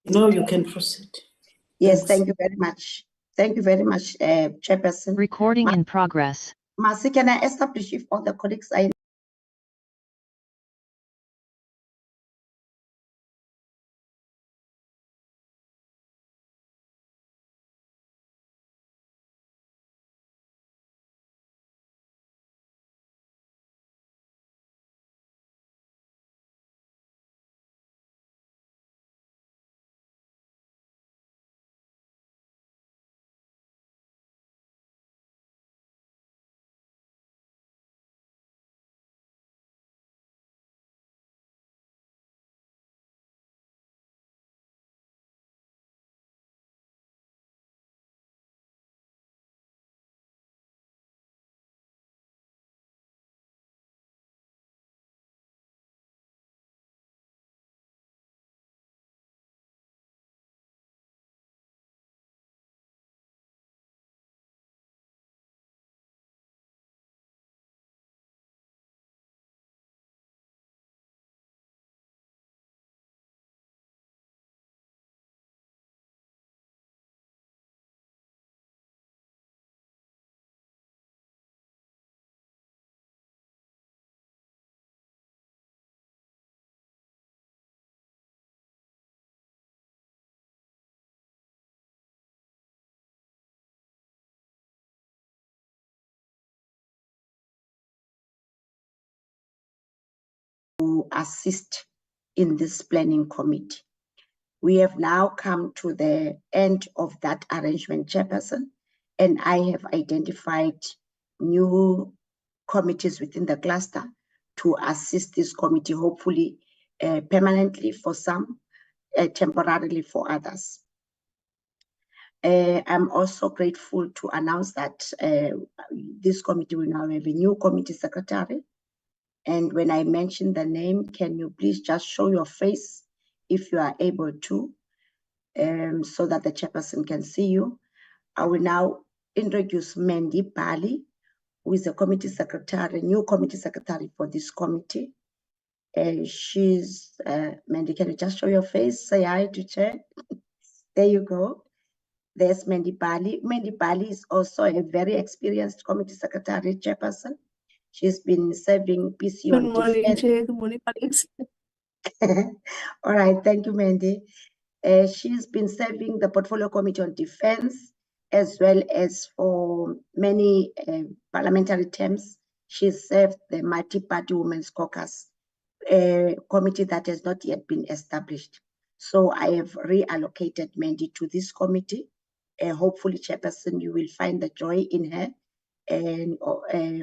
No, you can proceed. Yes, Thanks. thank you very much. Thank you very much, Chairperson. Recording in progress. Marcy, can I establish if all the colleagues are in? To assist in this planning committee. We have now come to the end of that arrangement, Chairperson, and I have identified new committees within the cluster to assist this committee, hopefully permanently for some, temporarily for others. I'm also grateful to announce that this committee will now have a new committee secretary. And when I mention the name, can you please just show your face if you are able to, so that the chairperson can see you. I will now introduce Mandy Bali, who is the committee secretary, new committee secretary for this committee. She's, Mandy, can you just show your face? Say hi to Chair. There you go. There's Mandy Bali. Mandy Bali is also a very experienced committee secretary, chairperson. She's been serving PC on Good morning, defense. Chair. Good morning, colleagues. All right, thank you, Mandy. She's been serving the Portfolio Committee on Defense, as well as for many parliamentary terms. She served the Multi-Party Women's Caucus committee that has not yet been established. So I have reallocated Mandy to this committee. Hopefully, Chairperson, you will find the joy in her. And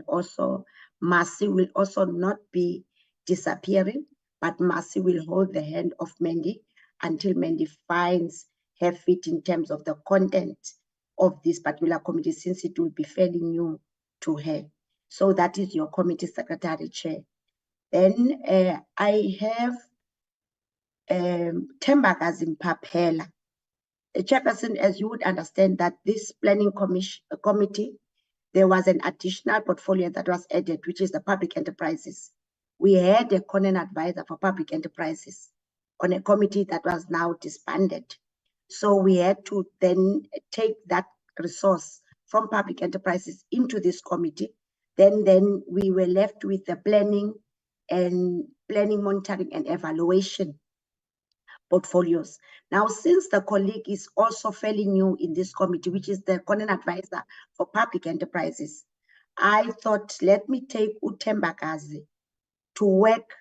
also, Marcy will also not be disappearing, but Marcy will hold the hand of Mandy until Mandy finds her fit in terms of the content of this particular committee, since it will be fairly new to her. So that is your committee secretary, Chair. Then I have Thembakazi Mpaphela. Chairperson, as you would understand that this planning committee, there was an additional portfolio that was added, which is the public enterprises. We had a Conan advisor for public enterprises on a committee that was now disbanded. So we had to then take that resource from public enterprises into this committee. Then we were left with the planning, monitoring and evaluation portfolios. Now, since the colleague is also fairly new in this committee, which is the Conan advisor for public enterprises, I thought, let me take Thembakazi to work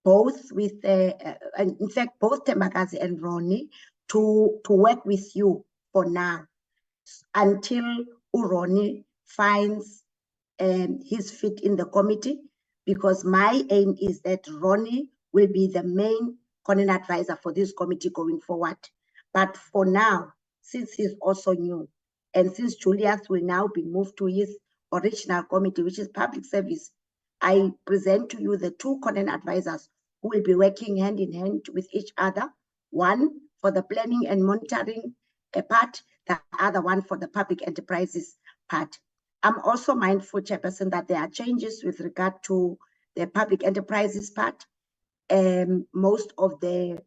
both with, in fact, both Thembakazi and Ronnie to work with you for now until Ronnie finds his fit in the committee, because my aim is that Ronnie will be the main Conan advisor for this committee going forward. But for now, since he's also new, and since Julius will now be moved to his original committee, which is public service, I present to you the two Conan advisors who will be working hand in hand with each other, one for the planning and monitoring part, the other one for the public enterprises part. I'm also mindful, Chairperson, that there are changes with regard to the public enterprises part. Most of the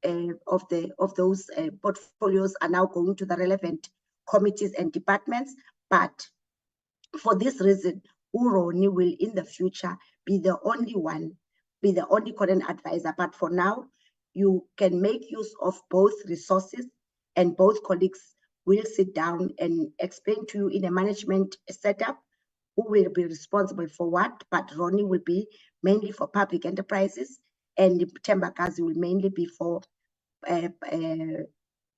of those portfolios are now going to the relevant committees and departments. But for this reason, Uroni will in the future be the only current advisor. But for now, you can make use of both resources, and both colleagues will sit down and explain to you in a management setup who will be responsible for what. But Ronnie will be mainly for public enterprises, and Tembakazi will mainly be for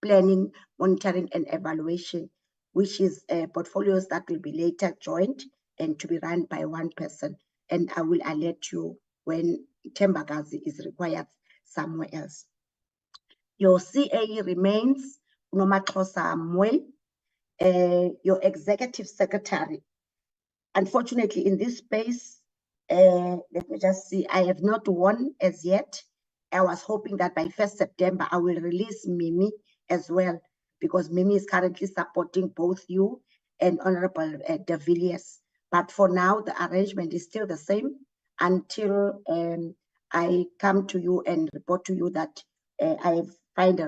planning, monitoring, and evaluation, which is portfolios that will be later joined and to be run by one person. And I will alert you when Tembakazi is required somewhere else. Your CA remains Nomatlosa Mwel, your executive secretary. Unfortunately, in this space, let me just see, I have not won as yet. I was hoping that by 1st September, I will release Mimi as well, because Mimi is currently supporting both you and Honorable De Villiers. But for now, the arrangement is still the same until I come to you and report to you that I have found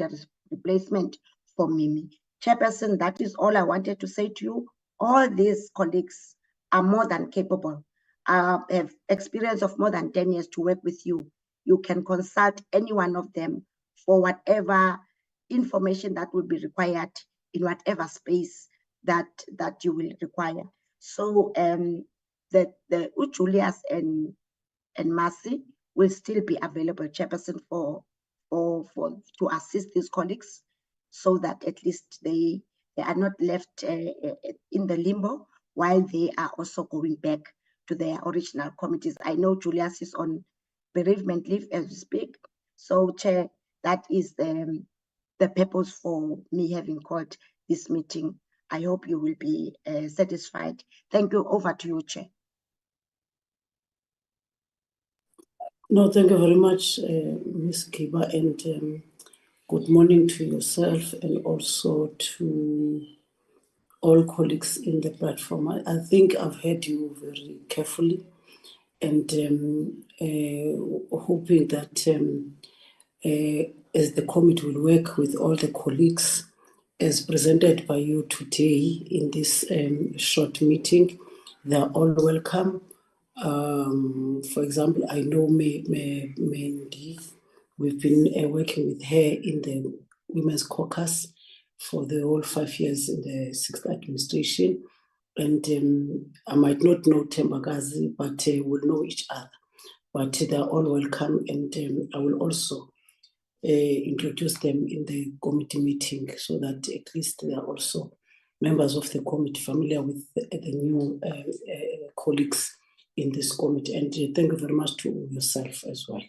a replacement for Mimi. Chairperson, that is all I wanted to say to you. All these colleagues are more than capable, have experience of more than 10 years to work with you. You can consult any one of them for whatever information that will be required in whatever space that you will require. So the Julius and Marcy will still be available, Chairperson, to assist these colleagues, so that at least they are not left in the limbo while they are also going back to their original committees. I know Julius is on bereavement leave as we speak. So, Chair, that is the purpose for me having called this meeting. I hope you will be satisfied. Thank you. Over to you, Chair. No, thank you very much, Ms. Kiba, and good morning to yourself and also to all colleagues in the platform. I think I've heard you very carefully, and hoping that as the committee will work with all the colleagues as presented by you today in this short meeting, they're all welcome. For example, I know Mandy, we've been working with her in the Women's Caucus for the whole 5 years in the 6th administration. And I might not know Tembakazi, but we'll know each other. But they're all welcome, and I will also introduce them in the committee meeting so that at least they are also members of the committee familiar with the new colleagues in this committee. And thank you very much to yourself as well.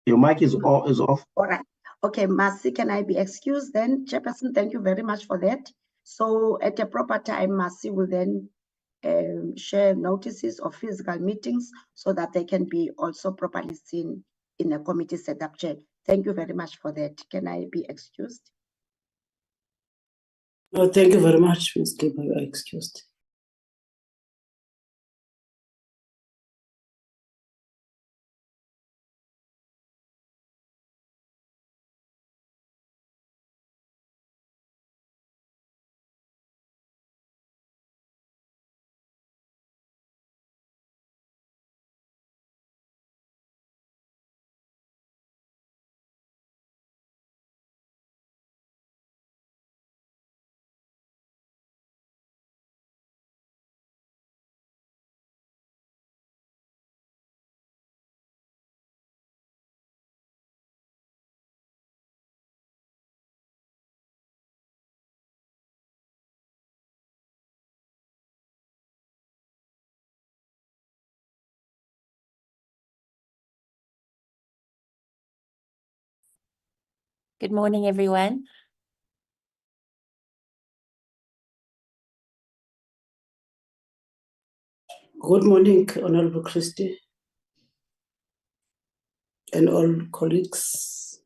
Your mic is off. All right. Okay, Marcy, can I be excused then? Chairperson, thank you very much for that. So at a proper time, Marcy will then share notices of physical meetings so that they can be also properly seen in the committee setup, Chair. Thank you very much for that. Can I be excused? No, thank you very much, Ms. Kiba. You are excused. Good morning, everyone. Good morning, Honorable Christie and all colleagues.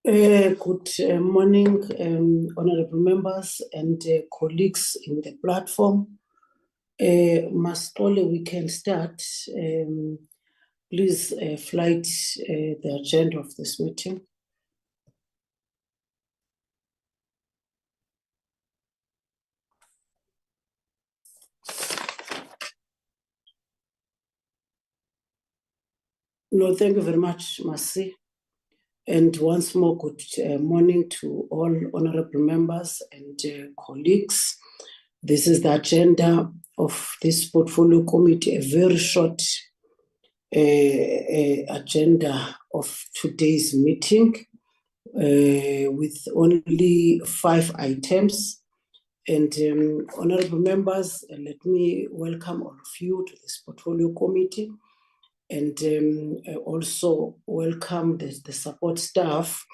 Good morning, honorable members and colleagues in the platform. Mastole, we can start. Please flight the agenda of this meeting. No, thank you very much, Masi. And once more, good morning to all honorable members and colleagues. This is the agenda of this portfolio committee, a very short agenda of today's meeting with only 5 items. And honorable members, let me welcome all of you to this portfolio committee, and also welcome the support staff.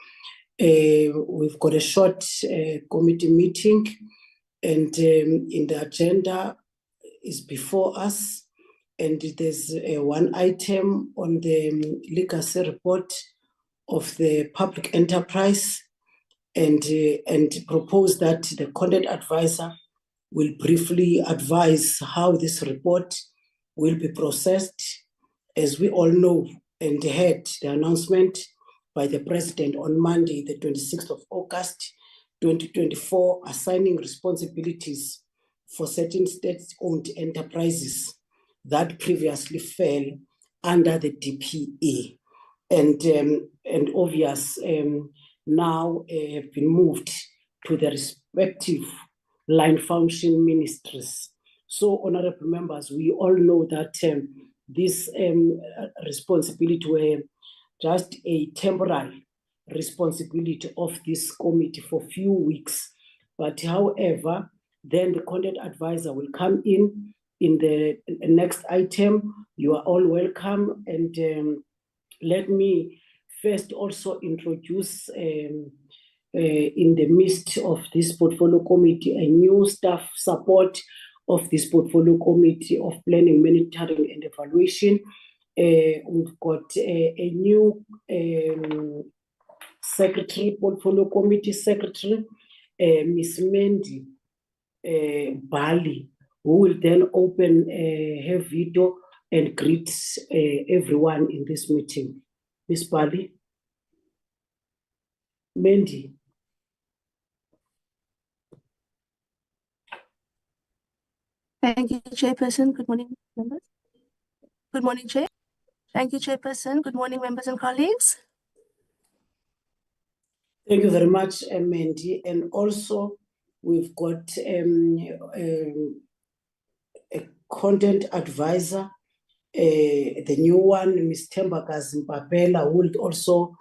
We've got a short committee meeting, and in the agenda is before us, and there's one item on the legacy report of the public enterprise, and propose that the content advisor will briefly advise how this report will be processed. As we all know and heard the announcement by the President on Monday, the 26th of August, 2024, assigning responsibilities for certain state-owned enterprises that previously fell under the DPE. And obvious now have been moved to the respective line function ministries. So, honorable members, we all know that this responsibility were just a temporary responsibility of this committee for a few weeks. But however, then the content advisor will come in the next item. You are all welcome. And let me first also introduce in the midst of this portfolio committee, a new staff support of this portfolio committee of planning, monitoring and evaluation. We've got a new secretary, portfolio committee secretary, Miss Mandy Bali, who will then open her video and greet everyone in this meeting. Miss Bali. Mandy. Thank you, Chairperson. Good morning, members. Good morning, Chair. Thank you, Chairperson. Good morning, members and colleagues. Thank you very much, Mandy. And also, we've got a content advisor, the new one, Ms. Thembakazi Mpapela, who will also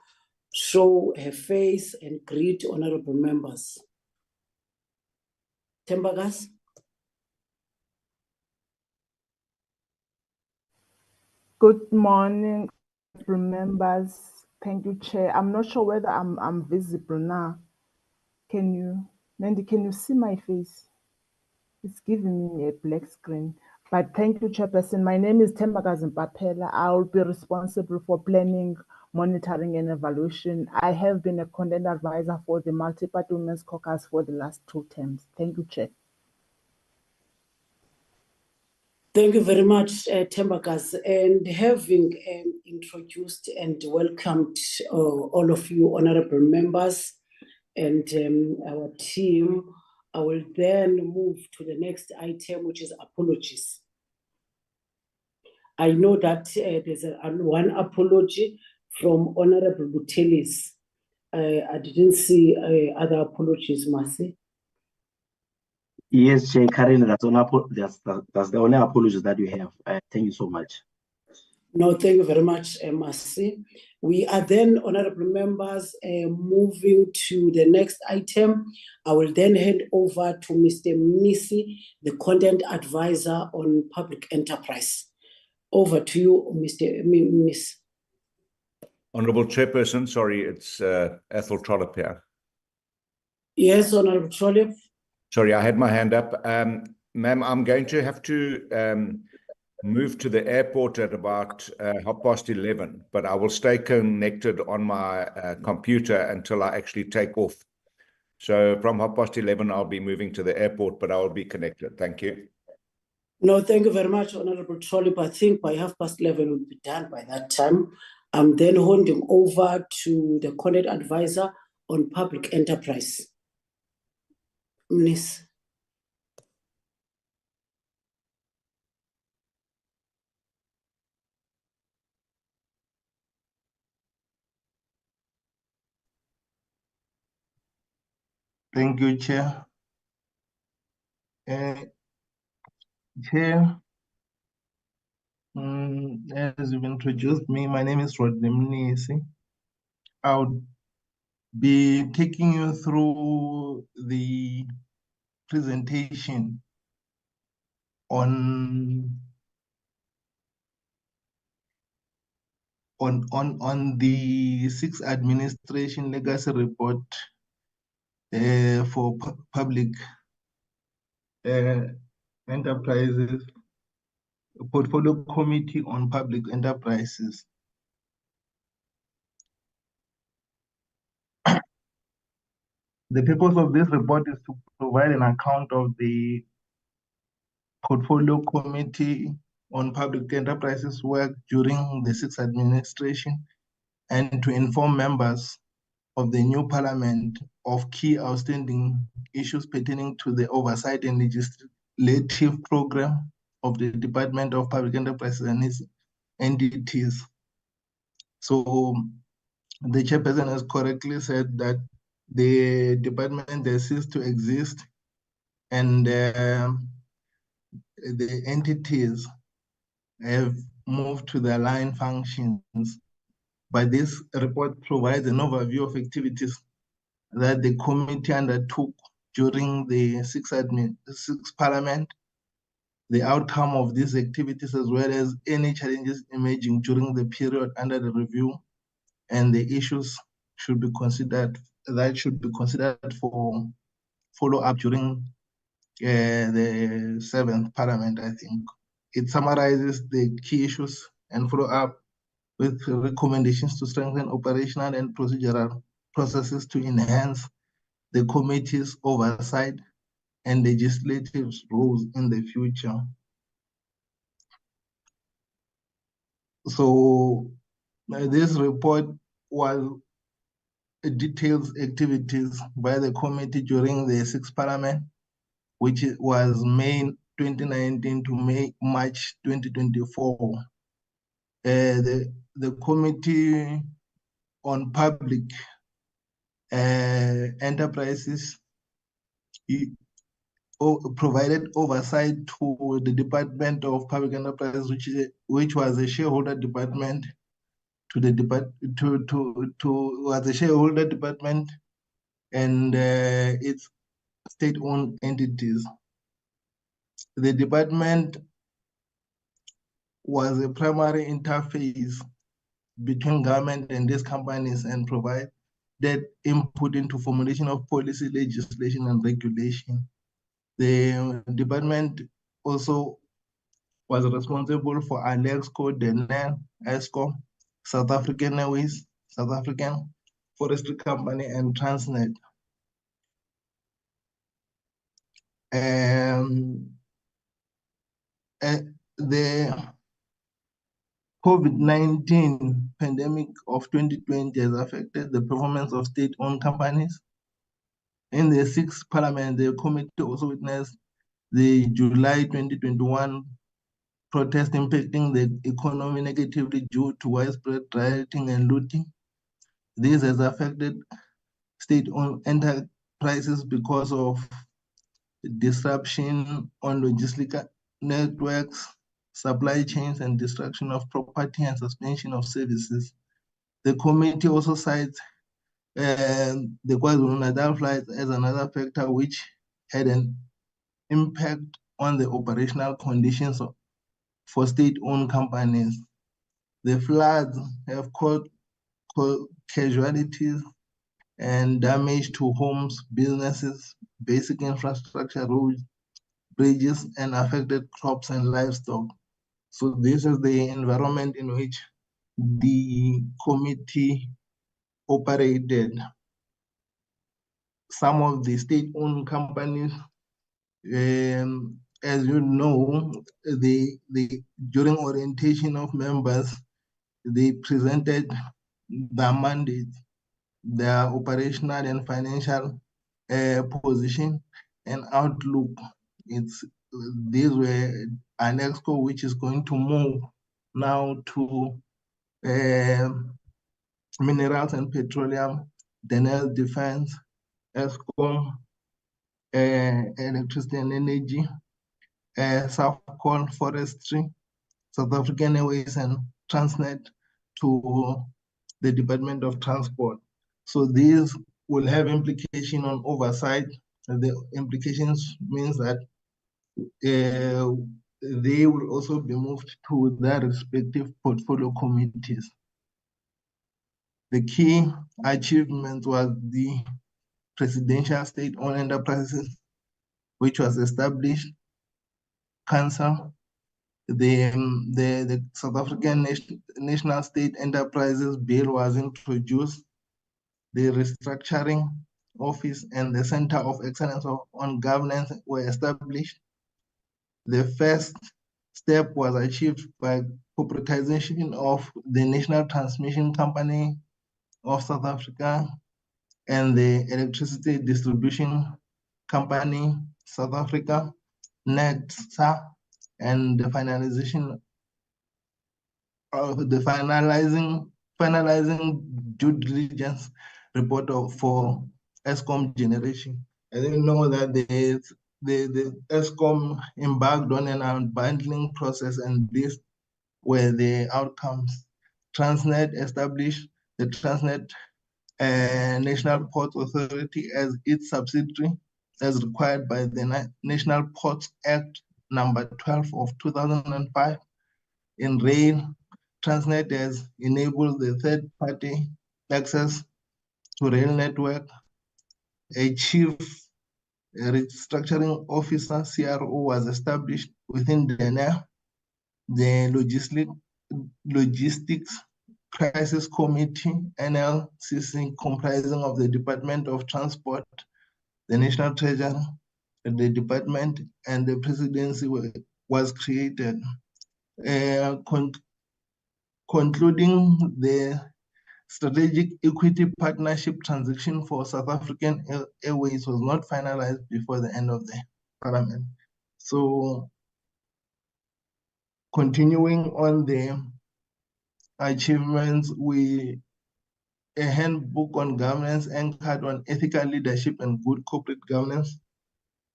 show her face and greet honorable members. Thembakazi? Good morning, members. Thank you, Chair. I'm not sure whether I'm visible now. Mandy, can you see my face? It's giving me a black screen. But thank you, Chairperson. My name is Thembakazi Mpapela. I will be responsible for planning, monitoring, and evaluation. I have been a content advisor for the Multi-Party Women's Caucus for the last 2 terms. Thank you, Chair. Thank you very much, Thembakazi. And having introduced and welcomed all of you honorable members and our team, I will then move to the next item, which is apologies. I know that there's one apology from Honorable Butelis. I didn't see other apologies, Masi. Yes, Chair, Karen, that's the only apologies that you have. Thank you so much. No, thank you very much, Masi. We are then, honorable members, moving to the next item. I will then hand over to Mr. Mnisi, the content advisor on public enterprise. Over to you, Mr. Mnisi. Honorable Chairperson, sorry, it's Ethel Trollope here. Yes, Honorable Trollope. Sorry, I had my hand up. Ma'am, I'm going to have to move to the airport at about 11:30, but I will stay connected on my computer until I actually take off. So from 11:30, I'll be moving to the airport, but I will be connected. Thank you. No, thank you very much, Honorable Trolip. I think by 11:30 we'll be done by that time. I'm then handing over to the Connect Advisor on Public Enterprise. Miss. Thank you, Chair. Chair, as you've introduced me, my name is Rodney Mnisi. I'll be taking you through the presentation on the 6th Administration Legacy Report for public enterprises, Portfolio Committee on Public Enterprises. The purpose of this report is to provide an account of the Portfolio Committee on Public Enterprises work during the 6th administration and to inform members of the new parliament of key outstanding issues pertaining to the oversight and legislative program of the Department of Public Enterprises and its entities. So the chairperson has correctly said that the department has ceased to exist and the entities have moved to their line functions. But this report provides an overview of activities that the committee undertook during the 6th Parliament, the outcome of these activities, as well as any challenges emerging during the period under the review, and the issues should be considered for follow-up during the 7th Parliament, I think. It summarizes the key issues and follow-up with recommendations to strengthen operational and procedural processes to enhance the committee's oversight and legislative roles in the future. So this report details activities by the committee during the 6th Parliament, which was May 2019 to March 2024. The Committee on Public Enterprises provided oversight to the Department of Public Enterprise, which was a shareholder department was a shareholder department and its state-owned entities. The department was a primary interface between government and these companies and provided input into formulation of policy, legislation, and regulation. The department also was responsible for Alexco, Denel, ESCO, South African Airways, South African Forestry Company, and Transnet. The COVID-19 pandemic of 2020 has affected the performance of state-owned companies. In the 6th Parliament, the committee also witnessed the July 2021 protest impacting the economy negatively due to widespread rioting and looting. This has affected state-owned enterprises because of disruption on logistical networks, supply chains, and destruction of property and suspension of services. The committee also cites the KwaZulu-Natal flights as another factor which had an impact on the operational conditions for state-owned companies. The floods have caused casualties and damage to homes, businesses, basic infrastructure, roads, bridges, and affected crops and livestock. So this is the environment in which the committee operated. Some of the state-owned companies, as you know, during orientation of members, they presented their mandate, their operational and financial position and outlook. These were an exco which is going to move now to minerals and petroleum, Denel Defense, ESCOM, electricity and energy, South Call Forestry, South African Airways and Transnet to the Department of Transport. So these will have implication on oversight. The implications means that they will also be moved to their respective portfolio committees. The key achievement was the Presidential State-Owned Enterprises, which was established, Council, the South African National State Enterprises Bill was introduced, the Restructuring Office and the Center of Excellence on Governance were established. The first step was achieved by corporatization of the National Transmission Company of South Africa and the Electricity Distribution Company, South Africa, NETSA, and the finalizing due diligence report for ESCOM generation. I didn't know that the ESCOM embarked on an unbundling process, and these were the outcomes. Transnet established the Transnet National Ports Authority as its subsidiary, as required by the National Ports Act number 12 of 2005. In rail, Transnet has enabled the third-party access to rail network. A chief restructuring officer, CRO, was established within the Logistics Crisis Committee, NLCC, comprising of the Department of Transport, the National Treasury, the department, and the presidency was created. Concluding the strategic equity partnership transaction for South African Airways was not finalized before the end of the parliament. So continuing on the achievements, a handbook on governance anchored on ethical leadership and good corporate governance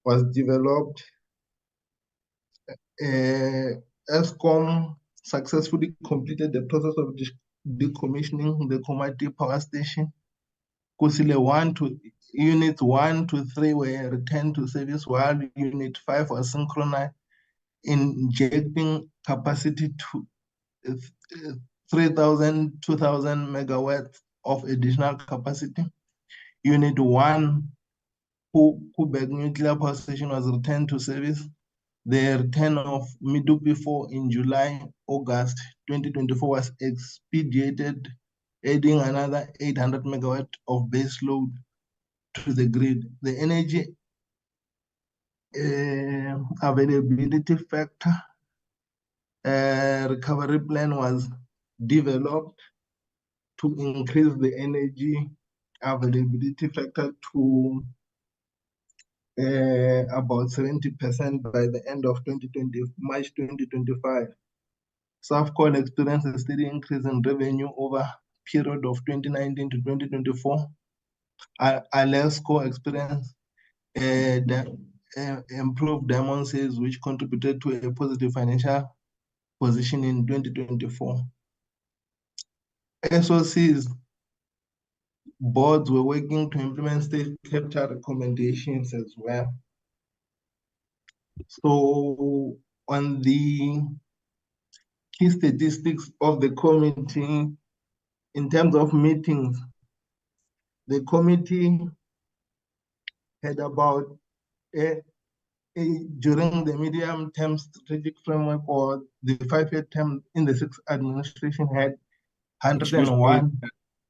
was developed. ESCOM successfully completed the process of decommissioning the Komati power station. Kusile units 1 to 3 were returned to service, while unit 5 was synchronized, injecting capacity to 2,000 megawatts of additional capacity. Unit 1, Kubek nuclear power station, was returned to service. The return of Medupi 4 in July-August 2024 was expedited, adding another 800 megawatt of base load to the grid. The energy availability factor recovery plan was developed to increase the energy availability factor to about 70% by the end of March 2025. Southcall experienced a steady increase in revenue over period of 2019 to 2024. Alesco experienced improved diamond sales, which contributed to a positive financial position in 2024. SOCs boards were working to implement state capital recommendations as well. So on the key statistics of the committee, in terms of meetings, the committee had about during the medium-term strategic framework or the 5-year term in the sixth administration had 101.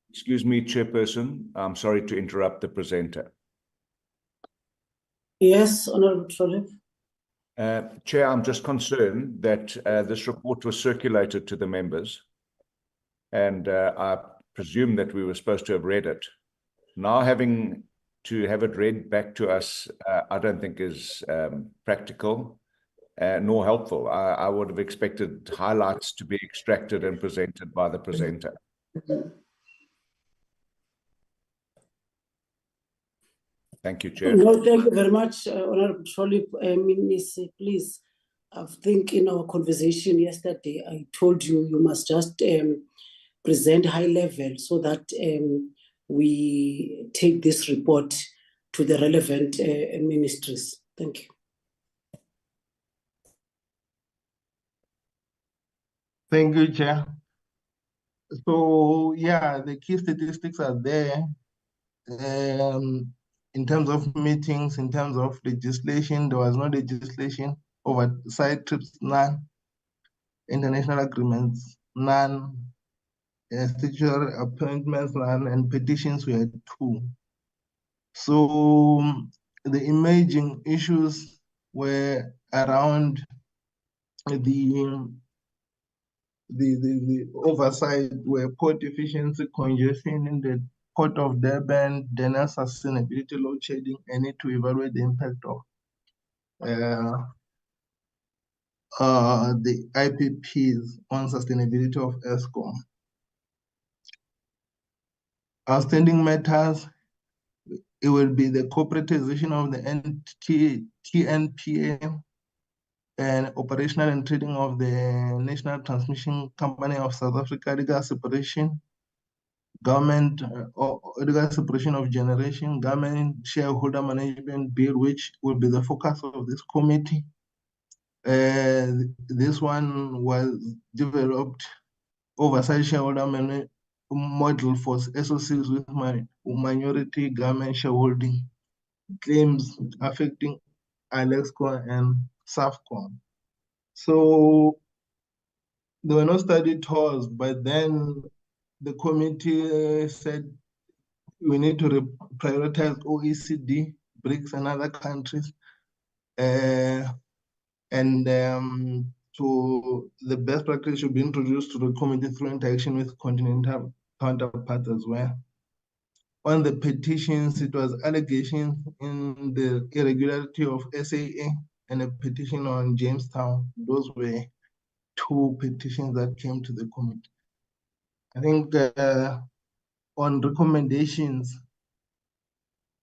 Excuse me, Chairperson. I'm sorry to interrupt the presenter. Yes, Honorable Trollip. Chair, I'm just concerned that this report was circulated to the members, and I presume that we were supposed to have read it. Now having to have it read back to us, I don't think is practical nor helpful. I would have expected highlights to be extracted and presented by the presenter. Thank you, Chair. No, thank you very much, Honorable Trollip. Minister, please, I think in our conversation yesterday, I told you you must just present high level so that we take this report to the relevant ministries. Thank you. Thank you, Chair. So, yeah, the key statistics are there. In terms of meetings, in terms of legislation, there was no legislation. Oversight trips, none. International agreements, none. Statutory appointments, none. And petitions, we had 2. So the emerging issues were around the oversight, were port efficiency, congestion in the Port of Durban, general sustainability, load shedding, and need to evaluate the impact of the IPPs on sustainability of ESCOM. Outstanding matters, it will be the corporatization of the TNPA and operational and trading of the National Transmission Company of South Africa, legal separation, government or legal separation of generation, government shareholder management bill, which will be the focus of this committee. This one was developed oversight shareholder model for associates with minority government shareholding, claims affecting Alexco and SAFCON. So there were no study tours, but then the committee said we need to prioritize OECD, BRICS, and other countries, and so the best practice should be introduced to the committee through interaction with continental counterparts as well. On the petitions, it was allegations in the irregularity of SAA and a petition on Jamestown. Those were 2 petitions that came to the committee. I think on recommendations,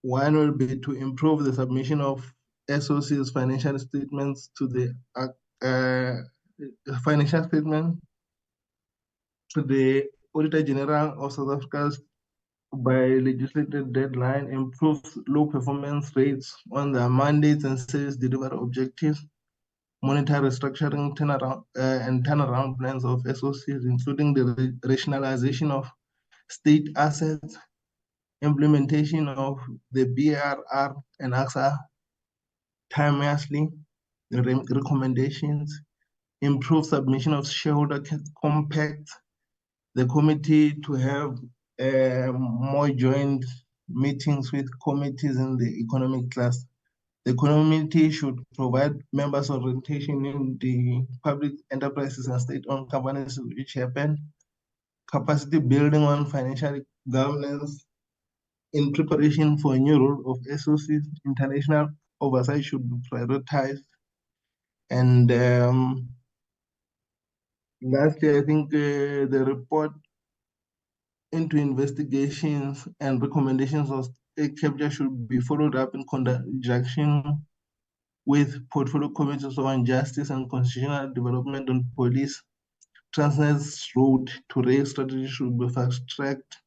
one will be to improve the submission of SOC's financial statements to the financial statement to the Auditor General of South Africa by legislative deadline, improve low performance rates on the mandates and service delivery objectives, monitor restructuring turnaround plans of SOCs, including the rationalization of state assets, implementation of the BRR and AXA timelessly, the recommendations, improve submission of shareholder compacts, the committee to have more joint meetings with committees in the economic class. The committee should provide members orientation in the public enterprises and state-owned companies which happen, capacity building on financial governance in preparation for a new role of SOCs. International oversight should be prioritized. And lastly, I think the report into investigations and recommendations of state capture should be followed up in conjunction with portfolio committees on justice and constitutional development on police. Transnet's road to rail strategy should be fast-tracked.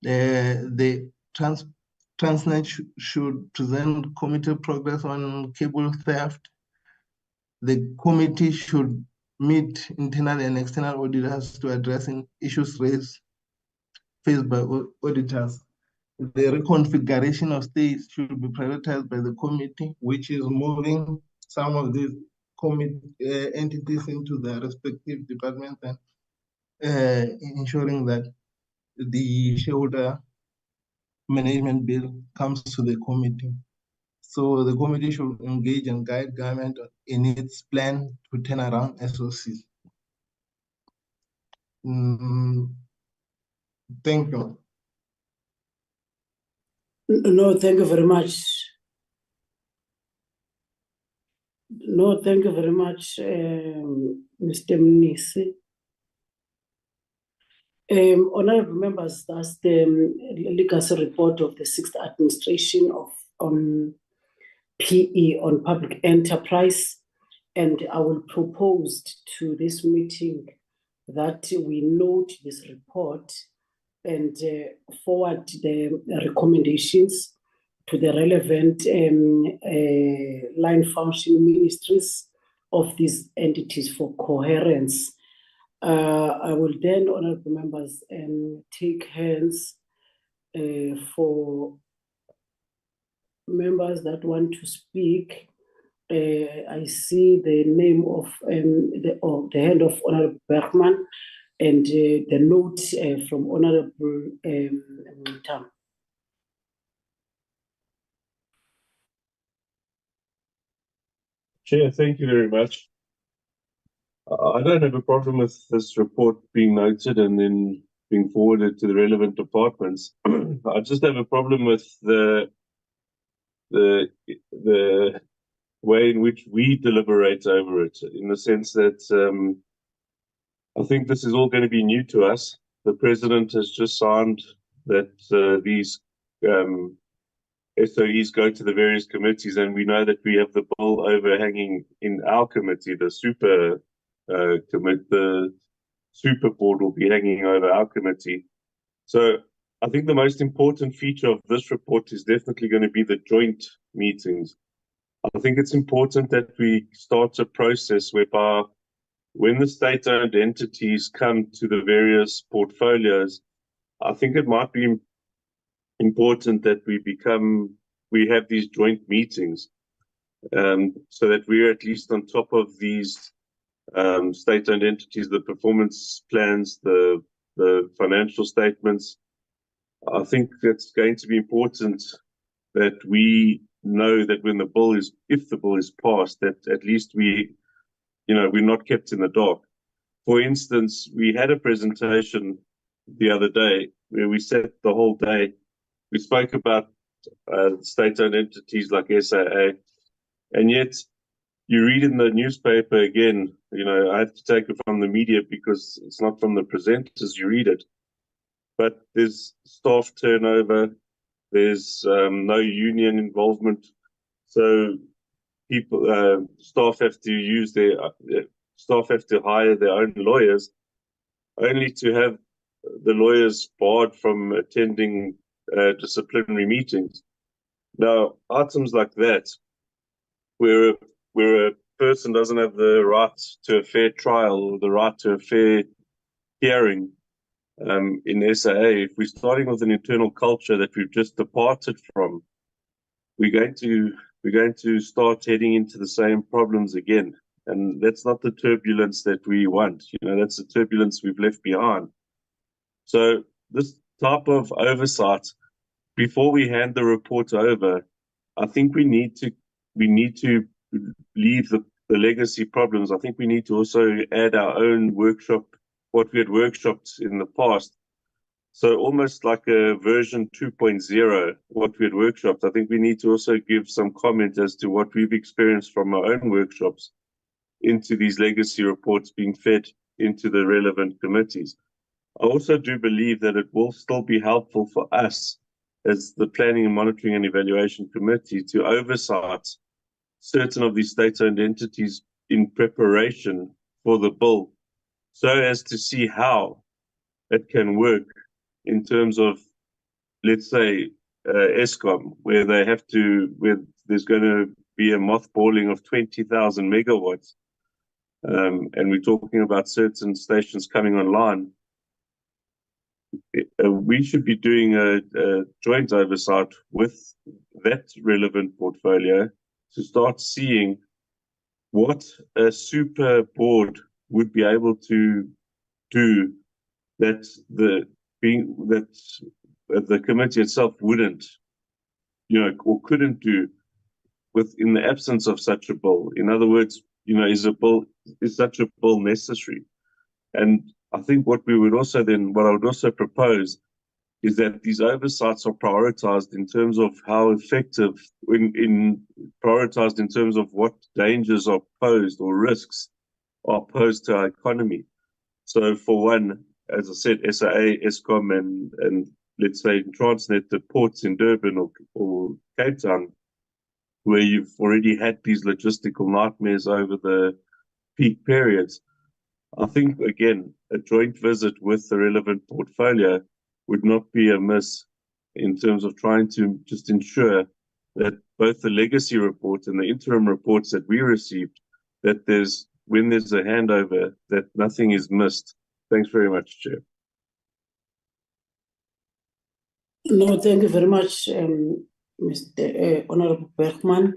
The Transnet should present committee progress on cable theft. The committee should meet internal and external auditors to address issues faced by auditors. the reconfiguration of states should be prioritized by the committee, which is moving some of these entities into their respective departments and ensuring that the shareholder management bill comes to the committee. So the committee should engage and guide government in its plan to turn around SOCs. Thank you. No, thank you very much. No, thank you very much, Mr. Mnisi. Honorable members, that's the legacy report of the 6th administration on PE, on public enterprise. And I will propose to this meeting that we note this report and forward the recommendations to the relevant line function ministries of these entities for coherence. I will then, honorable members, take hands for members that want to speak. I see the name of the hand of Honorable Bergman and the note from Honorable Tam. Chair, thank you very much. I don't have a problem with this report being noted and then being forwarded to the relevant departments. I just have a problem with the way in which we deliberate over it, in the sense that I think this is all going to be new to us. The president has just signed that these SOEs go to the various committees, and we know that we have the bill overhanging in our committee. The super board will be hanging over our committee. So I think the most important feature of this report is definitely going to be the joint meetings. I think it's important that we start a process whereby when the state-owned entities come to the various portfolios, I think it might be important that we have these joint meetings, so that we're at least on top of these state-owned entities, the performance plans, the financial statements. I think it's going to be important that we know that when if the bill is passed, that at least we're not kept in the dark. For instance, we had a presentation the other day where we sat the whole day. We spoke about state-owned entities like SAA, and yet you read in the newspaper again, I have to take it from the media because it's not from the presenters, you read it. But there's staff turnover, there's no union involvement. So staff have to hire their own lawyers, only to have the lawyers barred from attending disciplinary meetings. Now, items like that, where a person doesn't have the right to a fair trial or the right to a fair hearing in SAA, if we're starting with an internal culture that we've just departed from, we're going to start heading into the same problems again. And that's not the turbulence that we want. That's the turbulence we've left behind. So this type of oversight, before we hand the report over, I think we need to leave the legacy problems. I think we need to also add our own workshop, what we had workshopped in the past. So almost like a version 2.0, what we had workshopped. I think we need to also give some comment as to what we've experienced from our own workshops into these legacy reports being fed into the relevant committees. I also do believe that it will still be helpful for us as the Planning and Monitoring and Evaluation Committee to oversight certain of these state-owned entities in preparation for the bill, so as to see how it can work in terms of, let's say, Eskom, where there's going to be a mothballing of 20,000 megawatts, and we're talking about certain stations coming online. we should be doing a joint oversight with that relevant portfolio to start seeing what a super board would be able to do that the committee itself wouldn't, or couldn't do in the absence of such a bill. In other words, is such a bill necessary? And I think what I would also propose is that these oversights are prioritized in terms of how effective, prioritized in terms of what dangers are posed or risks are posed to our economy. So for one, as I said, SAA, Eskom, and let's say Transnet, the ports in Durban or Cape Town, where you've already had these logistical nightmares over the peak periods. I think, again, a joint visit with the relevant portfolio would not be amiss in terms of trying to just ensure that both the legacy report and the interim reports that we received, that when there's a handover, that nothing is missed. Thanks very much, Chair. No, thank you very much, Mr. Honorable Bergman.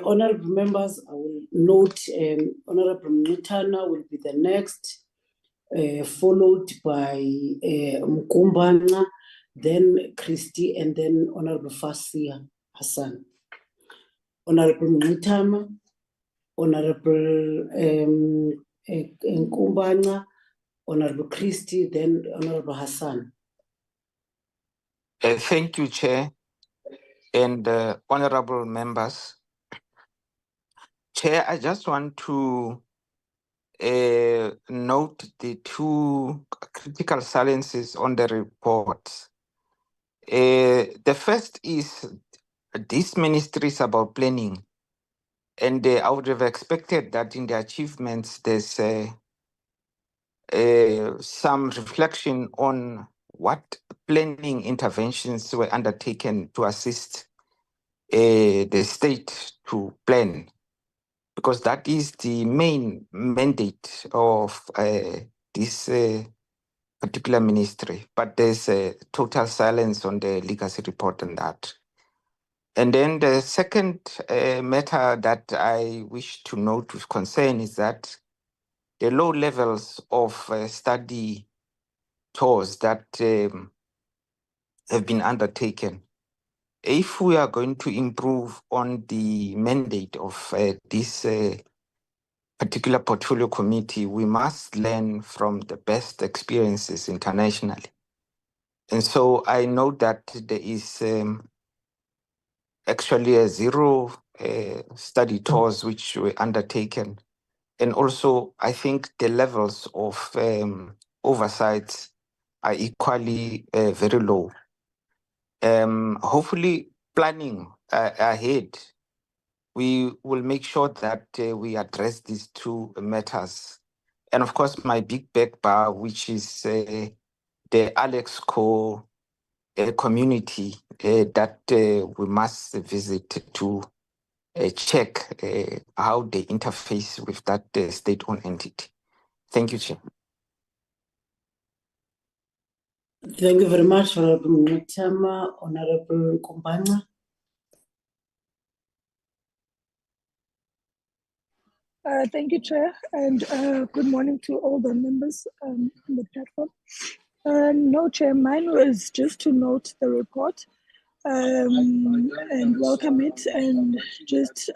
Honorable members, I will note Honorable Mutana will be the next, followed by Mkumbana, then Christy, and then Honorable Fasia Hassan. Honorable Mutama, Honorable Mkumbana, Honorable Christy, then Honorable Hassan. Thank you, Chair, and honorable members. Chair, I just want to note the two critical silences on the report. The first is this ministry is about planning, and I would have expected that in the achievements there's some reflection on what planning interventions were undertaken to assist the state to plan, because that is the main mandate of this particular ministry. But there's a total silence on the legacy report on that. And then the second matter that I wish to note with concern is that the low levels of study tours that have been undertaken. If we are going to improve on the mandate of this particular portfolio committee, we must learn from the best experiences internationally. And so I know that there is actually a zero study tours which were undertaken. And also, I think the levels of oversight are equally very low. Hopefully, planning ahead, we will make sure that we address these two matters. And of course, my big back bar, which is the AlexCo community that we must visit to check how they interface with that state-owned entity. Thank you, Chair. Thank you very much, Honorable Mutama. Honorable Kumbana. Thank you, Chair, and good morning to all the members on the platform. No, Chair, mine was just to note the report and welcome it, and just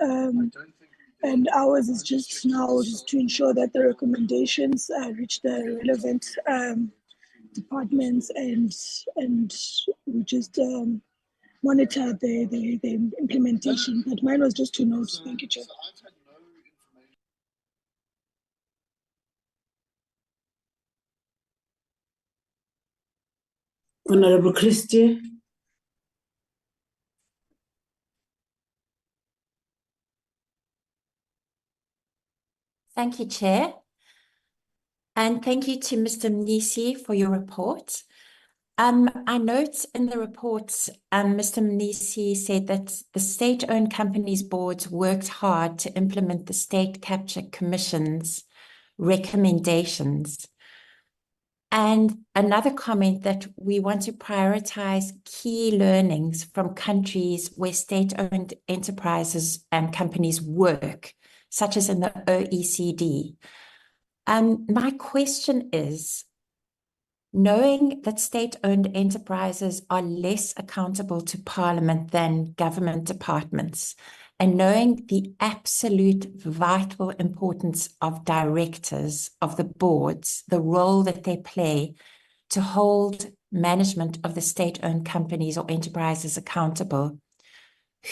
and ours is just now just to ensure that the recommendations reach the relevant departments, and we just monitor the implementation. But mine was just to note. Thank you, Chair. Honorable Christie. Thank you, Chair. And thank you to Mr. Mnisi for your report. I note in the report, Mr. Mnisi said that the state-owned companies boards worked hard to implement the State Capture Commission's recommendations. And another comment that we want to prioritize key learnings from countries where state-owned enterprises and companies work, such as in the OECD. My question is, knowing that state-owned enterprises are less accountable to Parliament than government departments, and knowing the absolute vital importance of directors, of the boards, the role that they play to hold management of the state-owned companies or enterprises accountable,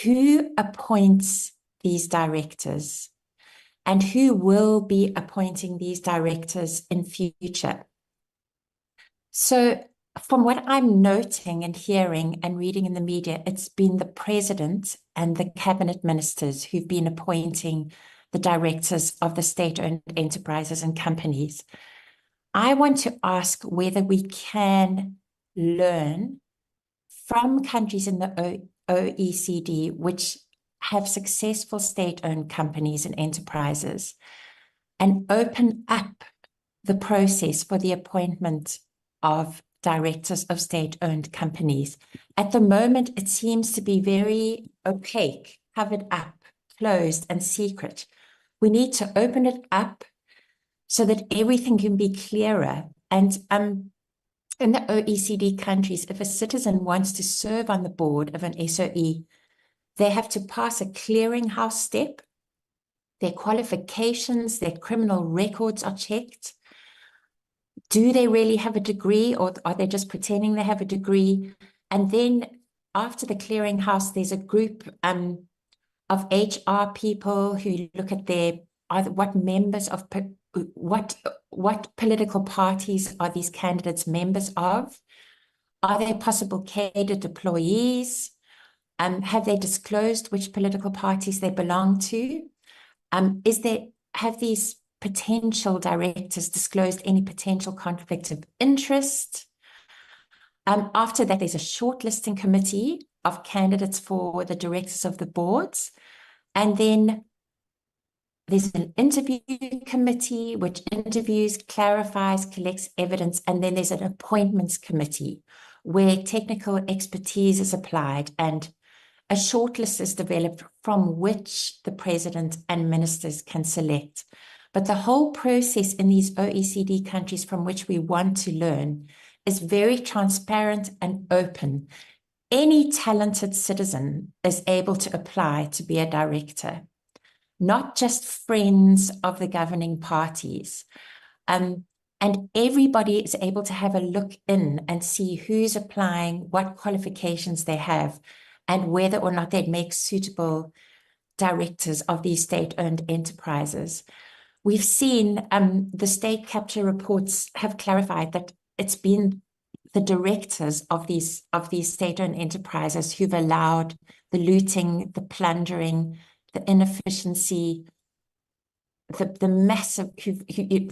who appoints these directors? And who will be appointing these directors in future? So from what I'm noting and hearing and reading in the media, it's been the president and the cabinet ministers who've been appointing the directors of the state-owned enterprises and companies. I want to ask whether we can learn from countries in the OECD which have successful state-owned companies and enterprises and open up the process for the appointment of directors of state-owned companies. At the moment, it seems to be very opaque, covered up, closed, and secret. We need to open it up so that everything can be clearer. And in the OECD countries, if a citizen wants to serve on the board of an SOE, they have to pass a clearinghouse step. Their qualifications, their criminal records are checked. Do they really have a degree, or are they just pretending they have a degree? And then after the clearinghouse, there's a group of HR people who look at what members of what political parties are these candidates members of? Are they possible cadre employees? Have they disclosed which political parties they belong to? Have these potential directors disclosed any potential conflict of interest? After that, there's a shortlisting committee of candidates for the directors of the boards. And then there's an interview committee which interviews, clarifies, collects evidence. And then there's an appointments committee where technical expertise is applied and a shortlist is developed from which the president and ministers can select. But the whole process in these OECD countries from which we want to learn is very transparent and open. Any talented citizen is able to apply to be a director, not just friends of the governing parties. And everybody is able to have a look in and see who's applying, what qualifications they have, and whether or not they'd make suitable directors of these state-owned enterprises. We've seen the state capture reports have clarified that it's been the directors of these state-owned enterprises who've allowed the looting, the plundering, the inefficiency, the massive,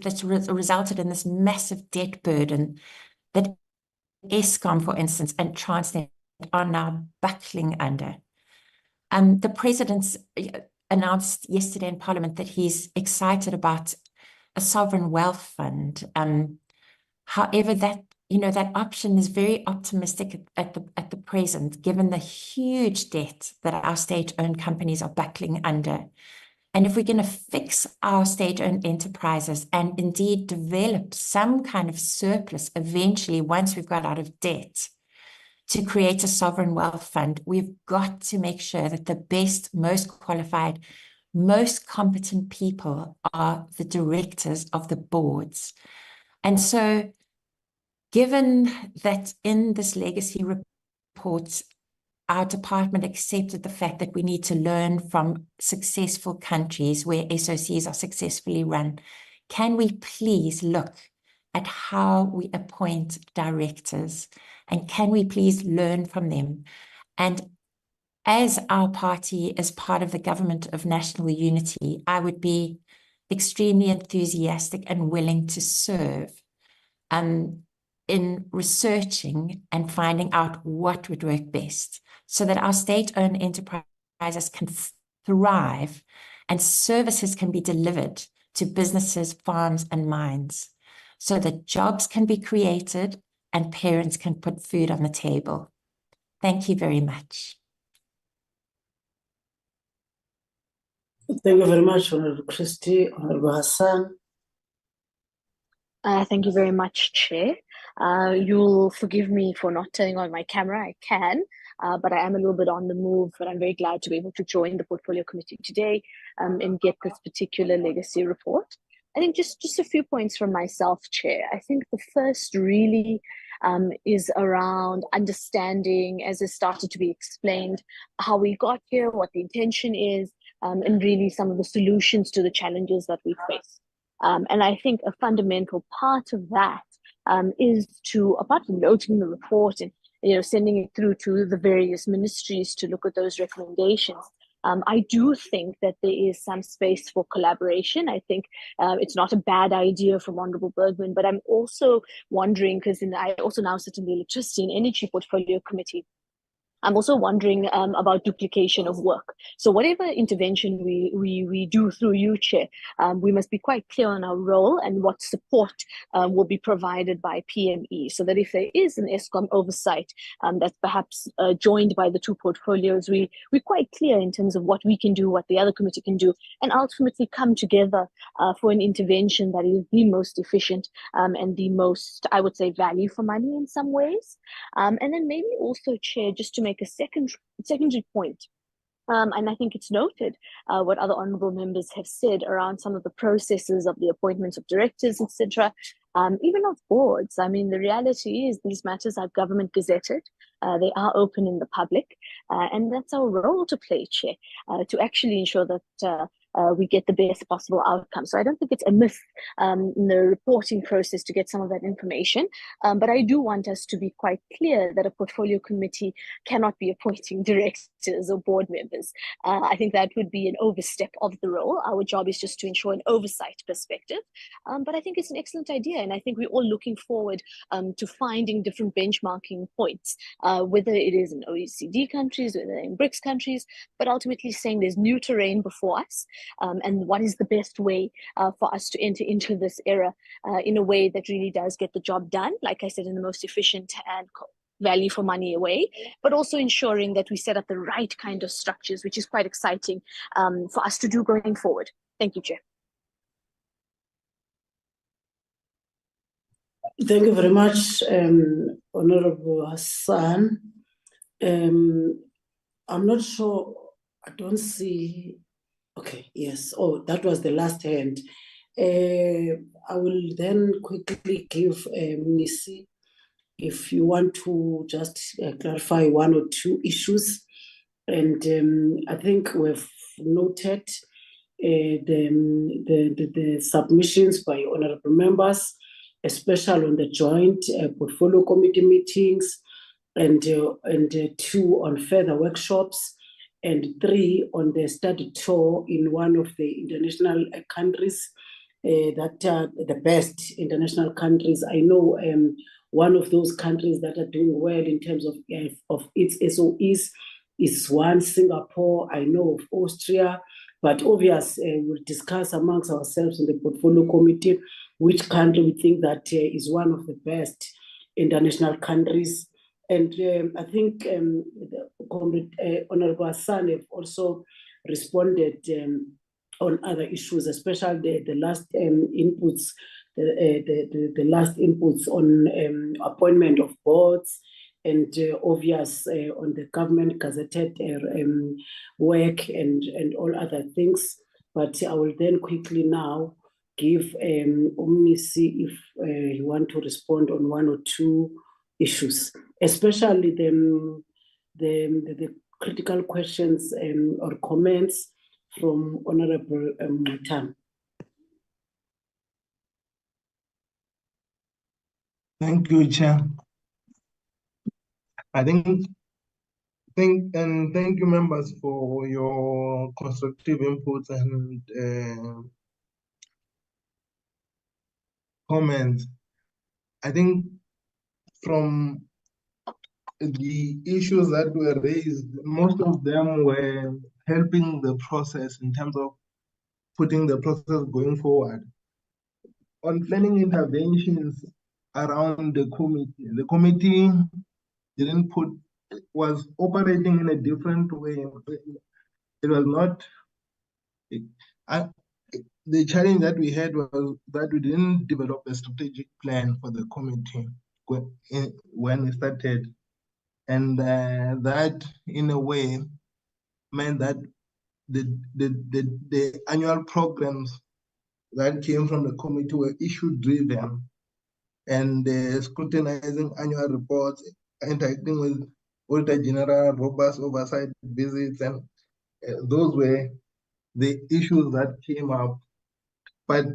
that's resulted in this massive debt burden that Eskom, for instance, and Transnet are now buckling under. The president announced yesterday in Parliament that he's excited about a sovereign wealth fund. However, that option is very optimistic at the present, given the huge debt that our state-owned companies are buckling under. And if we're going to fix our state-owned enterprises and indeed develop some kind of surplus eventually, once we've got out of debt, to create a sovereign wealth fund, we've got to make sure that the best, most qualified, most competent people are the directors of the boards. And so, given that in this legacy report, our department accepted the fact that we need to learn from successful countries where SOCs are successfully run, can we please look at how we appoint directors, and can we please learn from them? And as our party is part of the Government of National Unity, I would be extremely enthusiastic and willing to serve in researching and finding out what would work best so that our state-owned enterprises can thrive and services can be delivered to businesses, farms, and mines. so that jobs can be created and parents can put food on the table. Thank you very much. Thank you very much, Honorable Christie. Honorable Hassan. Thank you very much, Chair. You'll forgive me for not turning on my camera. I can, but I am a little bit on the move, but I'm very glad to be able to join the Portfolio Committee today and get this particular legacy report. I think just a few points from myself, Chair. I think the first really is around understanding, as has started to be explained, how we got here, what the intention is, and really some of the solutions to the challenges that we face. And I think a fundamental part of that is to, apart from noting the report and sending it through to the various ministries to look at those recommendations, I do think that there is some space for collaboration. I think it's not a bad idea from Honorable Bergman, but I'm also wondering, because I also now sit in the Electricity and Energy Portfolio Committee, I'm also wondering about duplication of work. So whatever intervention we do through you, Chair, we must be quite clear on our role and what support will be provided by PME, so that if there is an ESCOM oversight that's perhaps joined by the two portfolios, we're quite clear in terms of what we can do, what the other committee can do, and ultimately come together for an intervention that is the most efficient and the most, I would say, value for money in some ways. And then maybe also, Chair, just to make a secondary point, and I think it's noted what other honourable members have said around some of the processes of the appointments of directors, etc., even of boards. I mean, the reality is these matters are government gazetted. They are open in the public, and that's our role to play, Chair, to actually ensure that we get the best possible outcome. So I don't think it's a myth in the reporting process to get some of that information, but I do want us to be quite clear that a portfolio committee cannot be appointing directors or board members. I think that would be an overstep of the role. Our job is just to ensure an oversight perspective, but I think it's an excellent idea, and I think we're all looking forward to finding different benchmarking points, whether it is in OECD countries, whether in BRICS countries, but ultimately saying there's new terrain before us, and what is the best way for us to enter into this era in a way that really does get the job done, like I said, in the most efficient and value for money way, but also ensuring that we set up the right kind of structures, which is quite exciting for us to do going forward. Thank you, Chair. Thank you very much, Honorable Hassan. I'm not sure, I don't see. Okay, yes. Oh, that was the last hand. I will then quickly give Nisi, if you want to just clarify one or two issues. And I think we've noted the submissions by honorable members, especially on the joint portfolio committee meetings, and 2 on further workshops, and 3 on the study tour in one of the international countries that are the best international countries. I know one of those countries that are doing well in terms of its SOEs is one, Singapore. I know of Austria, but obviously we'll discuss amongst ourselves in the portfolio committee which country we think that is one of the best international countries. And I think Honorable Hassan have also responded on other issues, especially the last inputs, the last inputs on appointment of boards, and obvious on the government gazetted work and all other things. But I will then quickly now give Omnisi if you want to respond on 1 or 2 issues, especially the critical questions or comments from Honorable Tam. Thank you, Chair. Thank you, members, for your constructive inputs and comments. I think from the issues that were raised, most of them were helping the process in terms of putting the process going forward. on planning interventions around the committee didn't was operating in a different way. It was not, the challenge that we had was that we didn't develop a strategic plan for the committee when we started. And that, in a way, meant that the annual programs that came from the committee were issue driven, and scrutinizing annual reports, interacting with Auditor General, robust oversight visits, and those were the issues that came up. But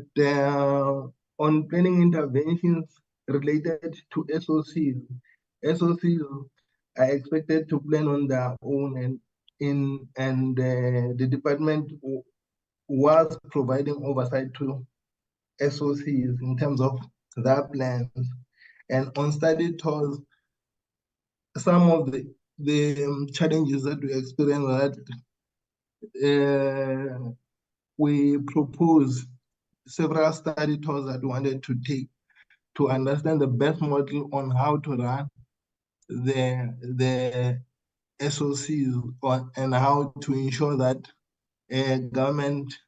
on planning interventions related to SOCs are expected to plan on their own, and the department was providing oversight to SOCs in terms of their plans. And on study tours, some of the challenges that we experienced, that we proposed several study tours that we wanted to take to understand the best model on how to run the SOCs and how to ensure that government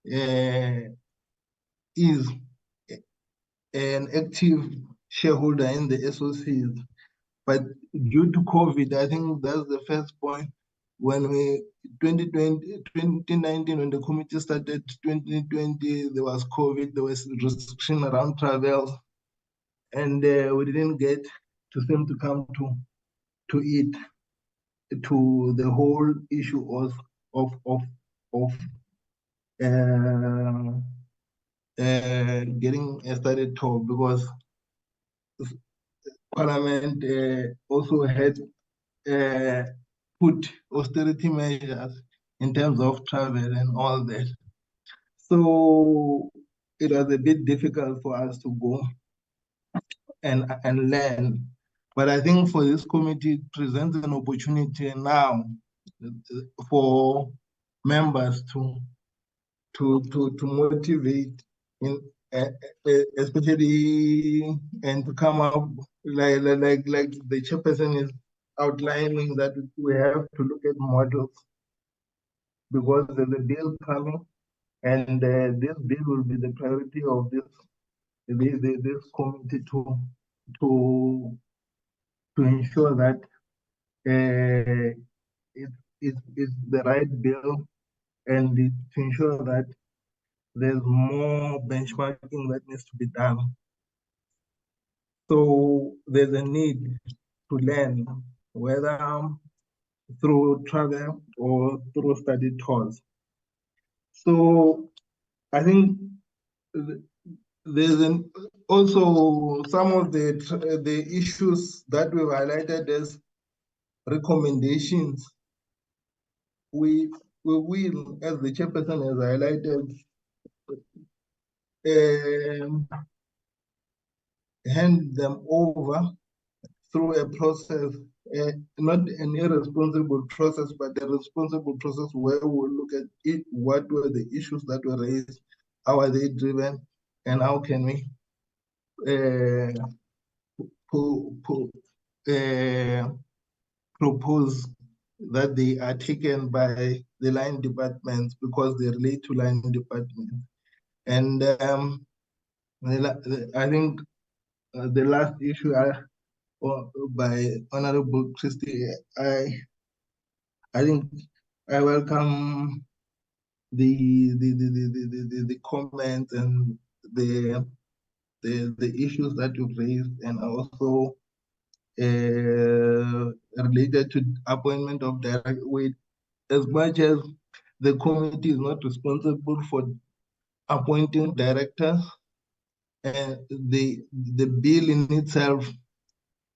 is an active shareholder in the SOCs. But due to COVID, I think that's the first point. When 2019, when the committee started, 2020, there was COVID, there was restriction around travel, and we didn't get to seem to come to the whole issue of getting a study tour, because Parliament also had put austerity measures in terms of travel and all that. So it was a bit difficult for us to go and learn. But I think for this committee, it presents an opportunity now for members to motivate, especially, and to come up like the chairperson is outlining, that we have to look at models, because there's a bill coming, and this bill will be the priority of this committee to ensure that it's the right bill, and to ensure that there's more benchmarking that needs to be done. So there's a need to learn, whether through travel or through study tours. So I think there's also some of the issues that we've highlighted as recommendations. We will, as the chairperson has highlighted, hand them over through a process, not an irresponsible process, but a responsible process where we'll look at it, what were the issues that were raised, how are they driven, and how can we propose that they are taken by the line departments, because they relate to line departments. And I think the last issue by Honorable Christie, I think I welcome the comments and the issues that you've raised, and also related to appointment of director. As much as the committee is not responsible for appointing directors, the bill in itself,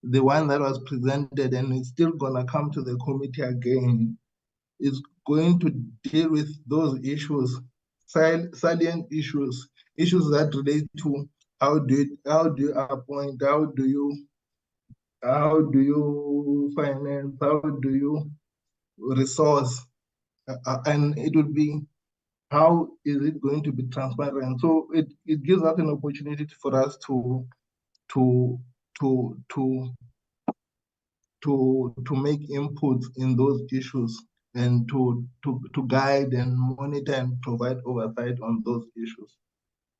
the one that was presented and is still gonna come to the committee again, is going to deal with those issues, salient issues that relate to how do you appoint, how do you finance, how do you resource, and it would be how is it going to be transparent? So it gives us an opportunity for us to make inputs in those issues and to guide and monitor and provide oversight on those issues.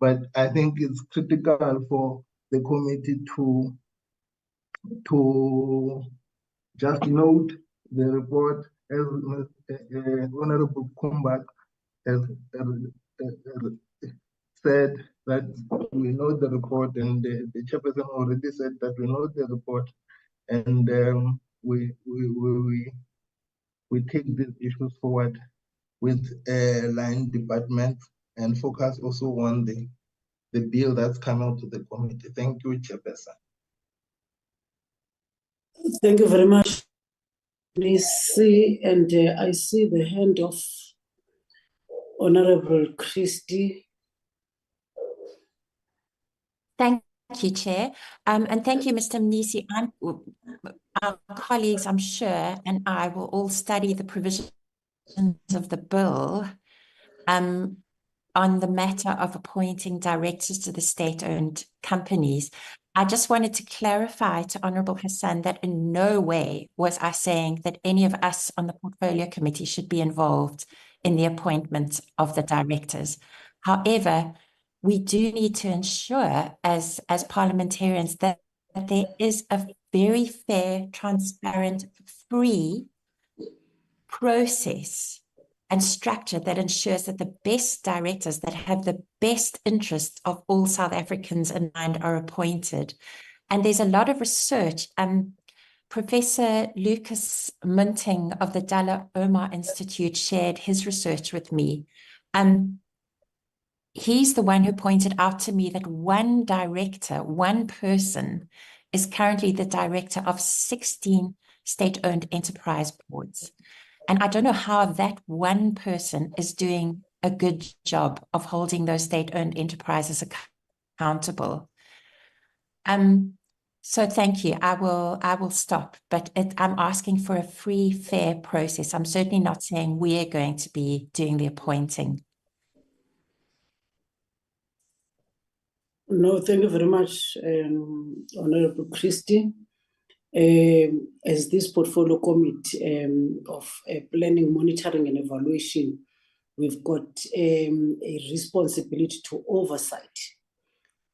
But I think it's critical for the committee to just note the report as Honorable Kumbak has said that we know the report, and the chairperson already said that we know the report, and we take these issues forward with line department and focus also on the bill that's coming to the committee. Thank you, Chairperson. Thank you very much. Please see, and I see the hand of Honorable Christie. Thank you, Chair. And thank you, Mr. Mnisi. Our colleagues, I'm sure, and I will all study the provisions of the bill on the matter of appointing directors to the state-owned companies. I just wanted to clarify to Honorable Hassan that in no way was I saying that any of us on the Portfolio Committee should be involved in the appointment of the directors. However, we do need to ensure as parliamentarians that there is a very fair, transparent, free process and structure that ensures that the best directors that have the best interests of all South Africans in mind are appointed. And there's a lot of research. Professor Lucas Munting of the Dalla Omar Institute shared his research with me. He's the one who pointed out to me that one director, one person, is currently the director of 16 state-owned enterprise boards. And I don't know how that one person is doing a good job of holding those state-owned enterprises accountable. So thank you. I will stop, but I'm asking for a free, fair process. I'm certainly not saying we are going to be doing the appointing. No, thank you very much, Honorable Christie. As this portfolio committee of planning, monitoring and evaluation, we've got a responsibility to oversight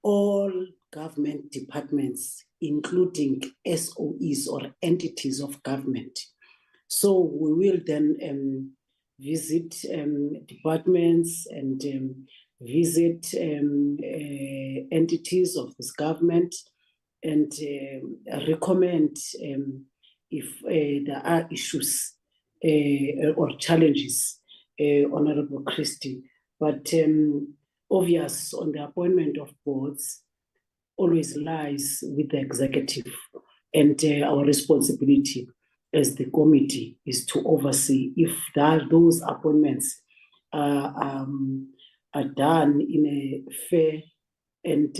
all government departments, including SOEs or entities of government. So we will then visit departments and visit entities of this government and recommend if there are issues or challenges, Honorable Christie. But obvious on the appointment of boards always lies with the executive, and our responsibility as the committee is to oversee if those appointments are done in a fair and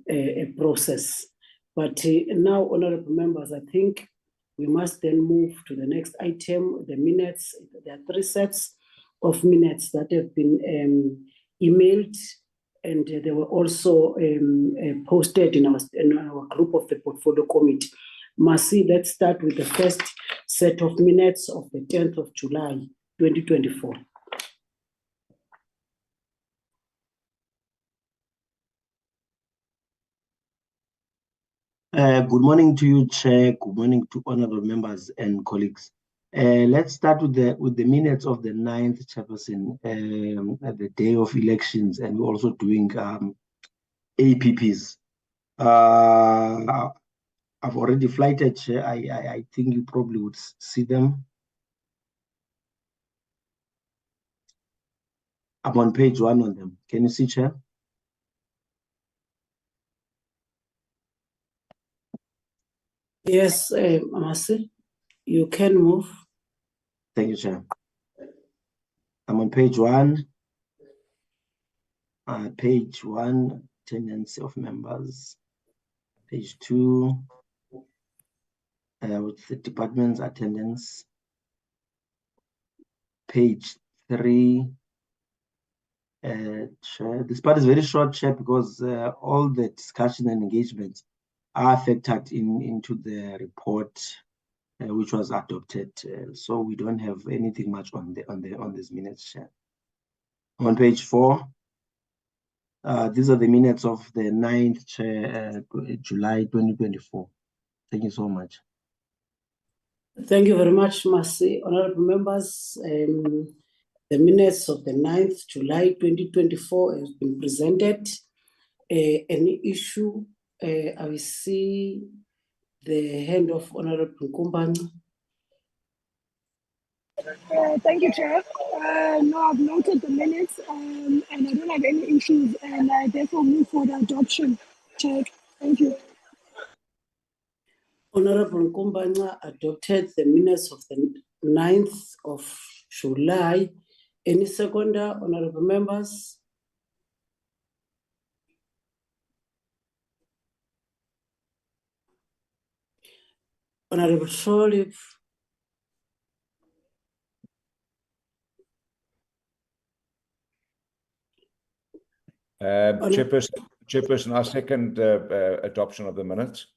a process. But now, honorable members, I think we must then move to the next item, the minutes. There are 3 sets of minutes that have been emailed, and they were also posted in our group of the Portfolio Committee. Masi, let's start with the first set of minutes of the 10th of July, 2024. Good morning to you, Chair. Good morning to honorable members and colleagues. Let's start with the minutes of the 9th, Chairperson, at the day of elections, and we're also doing APPs. I've already flighted, Chair. I think you probably would see them. I'm on page 1 on them. Can you see, Chair? Yes, Masi, you can move. Thank you, Chair. I'm on page 1. Page 1, tendency of members. Page 2, with the department's attendance. Page 3. Chair. This part is very short, Chair, because all the discussion and engagements are factored into the report which was adopted. So we don't have anything much on these minutes, Chair. On page 4, these are the minutes of the 9th, Chair, July 2024. Thank you so much. Thank you very much, Mercy. Honorable members, the minutes of the 9th July 2024 has been presented. Any issue? I will see the hand of Honorable Nkumbani. Thank you, Chair. No, I've noted the minutes and I don't have any issues, and I therefore move for the adoption, Chair. Thank you. Honorable Nkumbani adopted the minutes of the 9th of July. Any seconder, honorable members? Honorable Sholip. Chairperson, I second adoption of the minutes.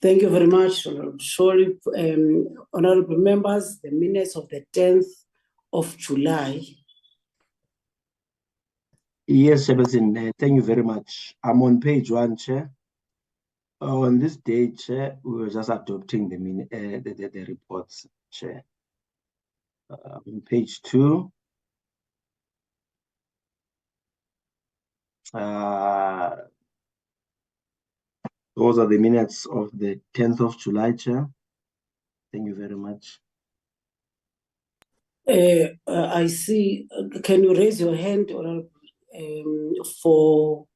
Thank you very much, Honorable Sholip. Honorable members, the minutes of the 10th of July. Yes, Chairperson, thank you very much. I'm on page 1, Chair. On this day, Chair, we were just adopting the reports, Chair. On page 2, those are the minutes of the 10th of July, Chair. Thank you very much. I see. Can you raise your hand for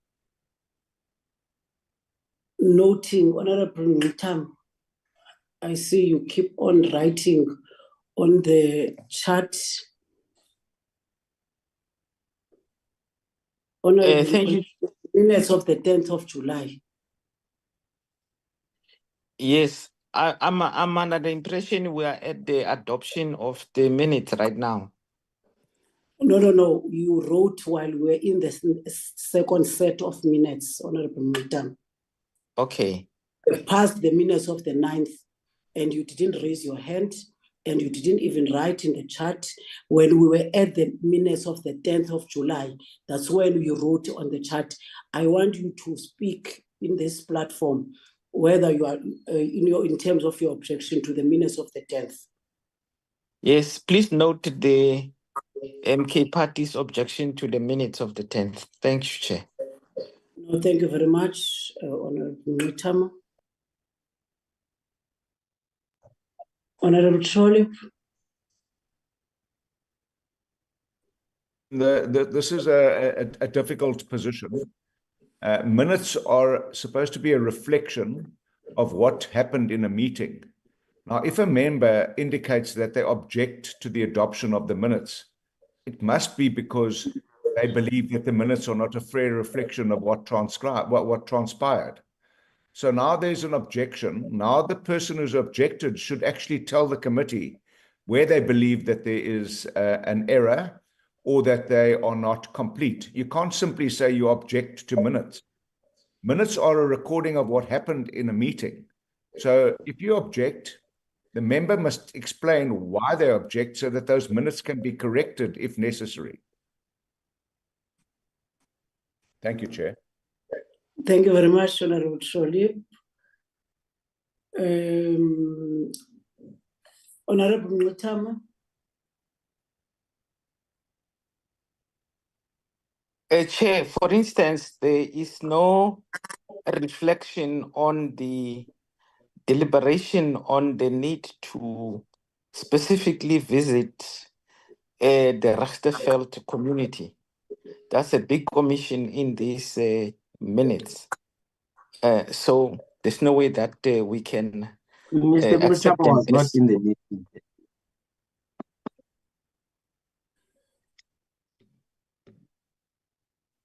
noting, Honorable Ntam? I see you keep on writing on the chat. Thank you. Minutes of the 10th of July. Yes, I'm under the impression we are at the adoption of the minutes right now. No. You wrote while we were in the second set of minutes, Honorable Ntam. Okay. Past the minutes of the 9th, and you didn't raise your hand, and you didn't even write in the chat. When we were at the minutes of the 10th of July, that's when you wrote on the chat. I want you to speak in this platform, whether you are in terms of your objection to the minutes of the 10th. Yes, please note the MK Party's objection to the minutes of the 10th. Thank you, Chair. No, thank you very much, Honorable Ntam. Honorable Sholip. This is a difficult position. Minutes are supposed to be a reflection of what happened in a meeting. Now, if a member indicates that they object to the adoption of the minutes, it must be because they believe that the minutes are not a fair reflection of what transpired. So now there's an objection. Now the person who's objected should actually tell the committee where they believe that there is an error or that they are not complete. You can't simply say you object to minutes. Minutes are a recording of what happened in a meeting. So if you object, the member must explain why they object so that those minutes can be corrected if necessary. Thank you, Chair. Thank you very much, Honorable Sholip. Honorable Ntam. Chair, for instance, there is no reflection on the deliberation on the need to specifically visit the Rachterveld community. That's a big commission in these minutes. So there's no way that we can Mr. accept Mutapa them was not as- in the meeting.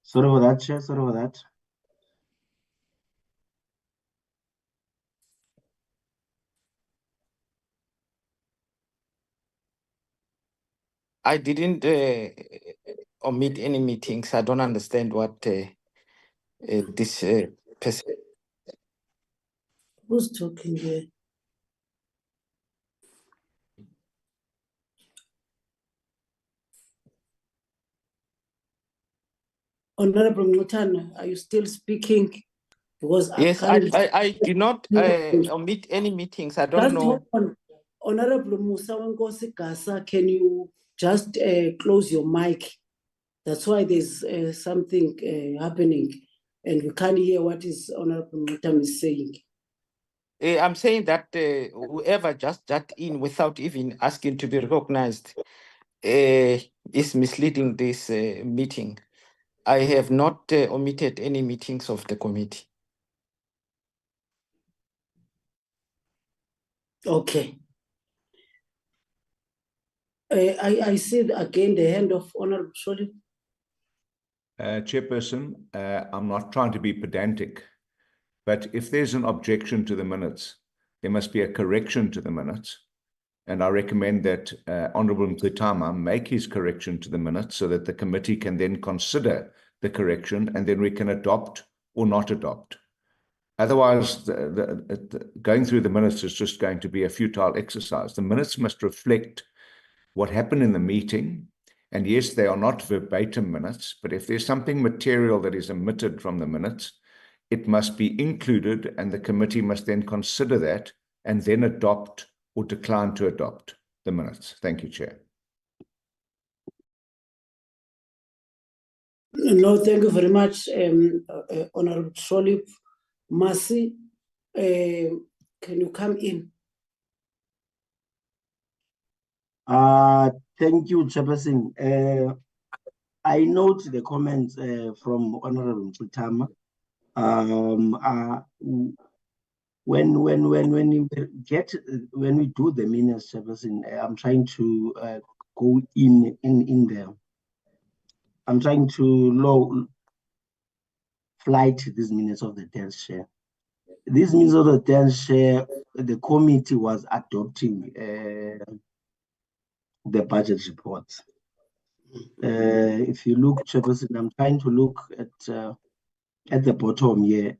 Sorry for that, Chair. Sorry for that. I didn't omit any meetings. I don't understand what this person. Who's talking here? Honorable Mutana, are you still speaking? Because Yes, I do not omit any meetings. I don't just know. hold on. Honorable Musa Wankosi Gasa, can you just close your mic? That's why there's something happening and we can't hear what is Honorable Mutam is saying. I'm saying that whoever just got in without even asking to be recognized is misleading this meeting. I have not omitted any meetings of the committee. Okay. I see again the hand of Honorable Sholi. Chairperson, I'm not trying to be pedantic, but if there's an objection to the minutes, there must be a correction to the minutes. And I recommend that Honorable Mkutama make his correction to the minutes so that the committee can then consider the correction and then we can adopt or not adopt. Otherwise, going through the minutes is just going to be a futile exercise. The minutes must reflect what happened in the meeting. And yes, they are not verbatim minutes, but if there's something material that is omitted from the minutes, it must be included and the committee must then consider that and then adopt or decline to adopt the minutes. Thank you, Chair. No, thank you very much, Honorable Sholi. Mercy, can you come in? Thank you, Chairperson. I note the comments from Honorable Mkutama. When we do the minutes, Chairperson, I'm trying to go in there. I'm trying to flight these minutes of the 10th share. These minutes of the 10th share, the committee was adopting the budget report. If you look, Chairperson, I'm trying to look at the bottom here,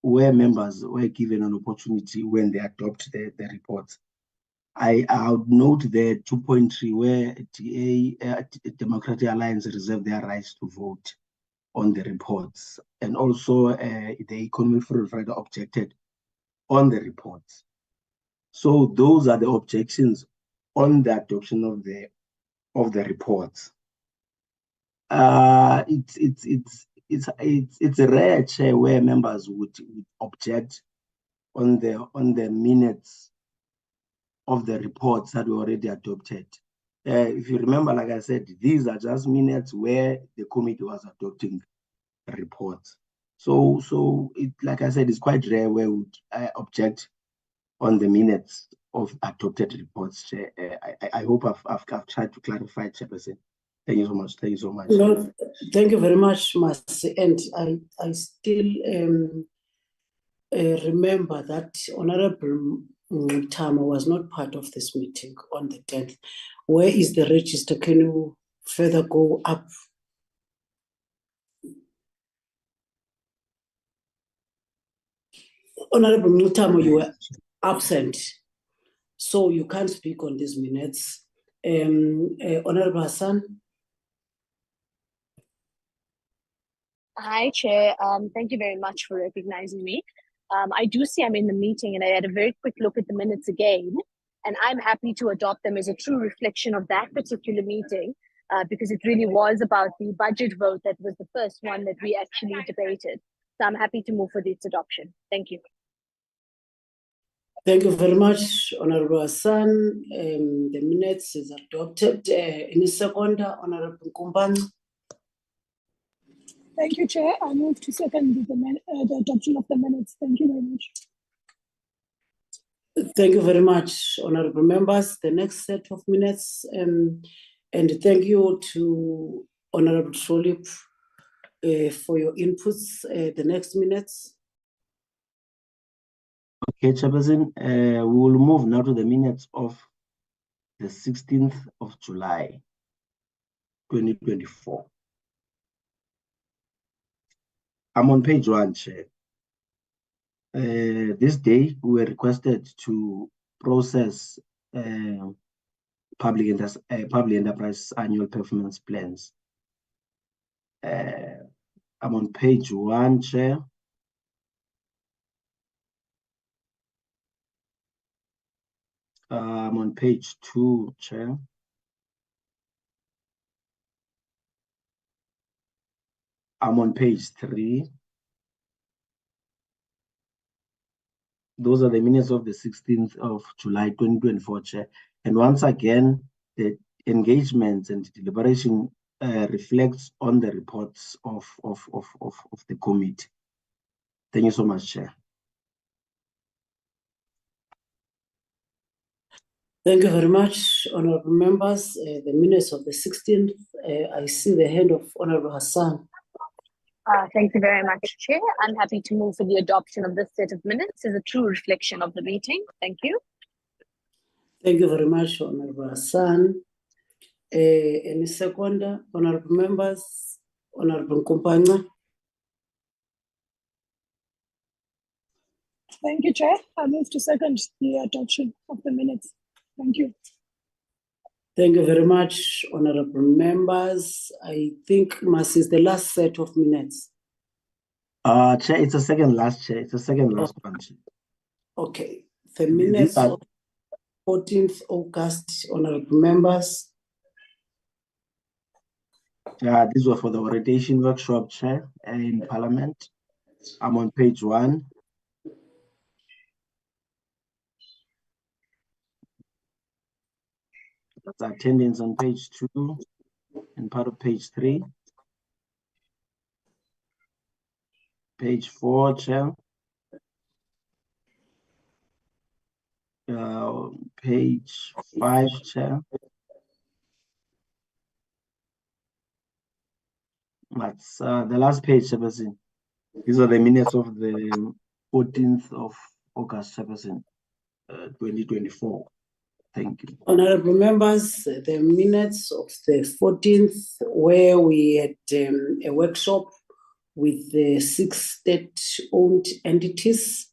where members were given an opportunity when they adopt the report. I would note there 2.3 where Democratic Alliance reserve their rights to vote on the reports, and also the Economic Freedom Rider objected on the reports. So those are the objections on the adoption of the reports. It's a rare, Chair, where members would object on the minutes of the reports that were already adopted. If you remember, like I said, these are just minutes where the committee was adopting reports. So it, like I said, it's quite rare where we would object on the minutes of adopted reports, Chair. I hope I've tried to clarify, Chairperson. Thank you so much. Thank you so much. No, thank you very much, Mercy. And I still remember that Honorable Tama was not part of this meeting on the 10th. Where is the register? Can you further go up? Honorable Mutamo, you were absent, so you can't speak on these minutes. Honorable Hassan. Hi, Chair. Thank you very much for recognizing me. I do see I'm in the meeting and I had a very quick look at the minutes again, and I'm happy to adopt them as a true reflection of that particular meeting because it really was about the budget vote that was the first one that we actually debated. So I'm happy to move for its adoption. Thank you. Thank you very much, Honorable Hassan. The minutes is adopted. In a second, Honorable Kumban. Thank you, Chair. I move to second the adoption of the minutes. Thank you very much. Thank you very much, honorable members. The next set of minutes, and thank you to Honorable Sholip for your inputs. The next minutes. Okay, Chairperson, we will move now to the minutes of the 16th of July. 2024. I'm on page 1, Chair. This day, we were requested to process public enterprise annual performance plans. I'm on page 1, Chair. I'm on page 2, Chair. I'm on page 3. Those are the minutes of the 16th of July 2024, Chair. And once again, the engagements and deliberation reflects on the reports of the committee. Thank you so much, Chair. Thank you very much, honorable members. The minutes of the 16th, I see the hand of Honorable Hassan. Thank you very much, Chair. I'm happy to move for the adoption of this set of minutes as a true reflection of the meeting. Thank you. Thank you very much, Honorable Hassan. Any second, honorable members, Honorable Kumpanya. Thank you, Chair. I move to second the adoption of the minutes. Thank you. Thank you very much, honorable members. I think Mas is the last set of minutes. Chair, it's a second last, Chair. It's a second last one, Chair. Okay. The minutes of 14th August, honorable members. These were for the orientation workshop, Chair, in Parliament. I'm on page 1. That's attendance on page 2 and part of page 3. Page 4, Chair. Page 5, Chair. That's the last page, Chairperson. These are the minutes of the 14th of August, Chairperson, 2024. Thank you. Honorable members, the minutes of the 14th, where we had a workshop with the 6 state-owned entities.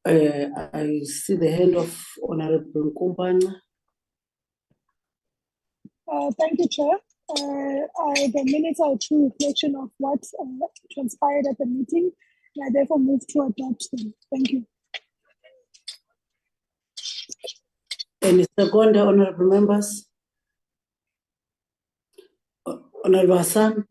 I see the hand of Honorable Kumpanya. Thank you, Chair. The minutes are a true reflection of what transpired at the meeting. I therefore move to adopt them. Thank you. Any second, honorable members? Honorable Hassan?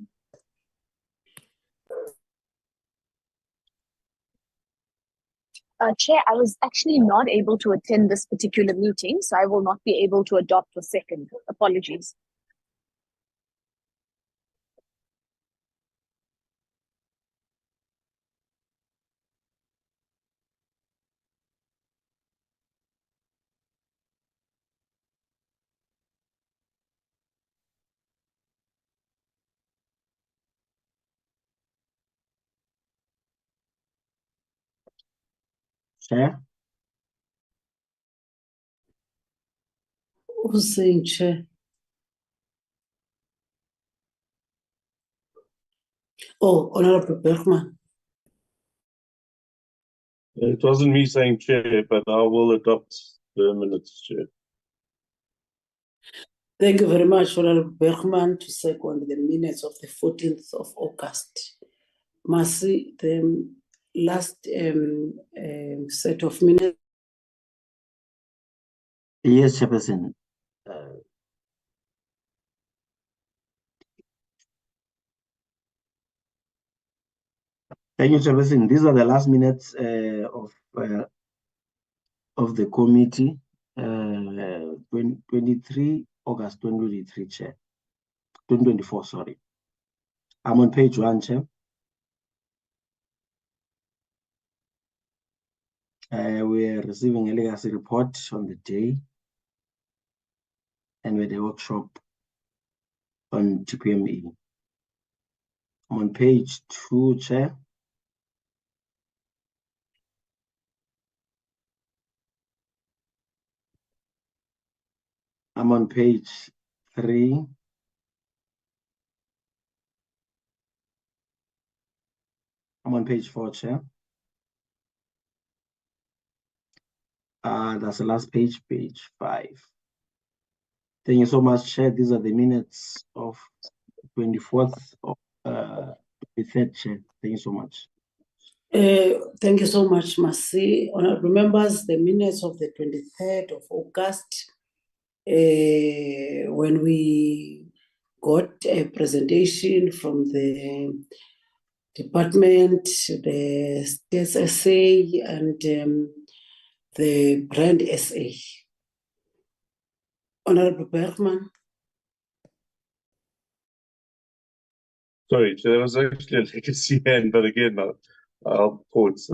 Chair, I was actually not able to attend this particular meeting, so I will not be able to adopt or second. Apologies. Chair? Who's saying chair? Oh, Honorable Bergman. It wasn't me saying chair, but I will adopt the minutes, Chair. Thank you very much, Honorable Bergman, to second the minutes of the 14th of August. Mercy, the last set of minutes. Yes, Chairperson. Thank you, Chairperson. These are the last minutes of the committee, 23 August 2023, Chair. 2024, sorry. I'm on page 1, Chair. We are receiving a legacy report on the day, and with a workshop on TPME. I'm on page 2, Chair. I'm on page 3. I'm on page 4, Chair. That's the last page, page 5. Thank you so much, Chair. These are the minutes of 24th of 23rd, Chair. Thank you so much. Thank you so much, Masi. Honorable members, the minutes of the 23rd of August, when we got a presentation from the department, the States SA, and the Brand SA. Honorable Bergman. Sorry, there was actually a legacy hand, but again, I'll propose.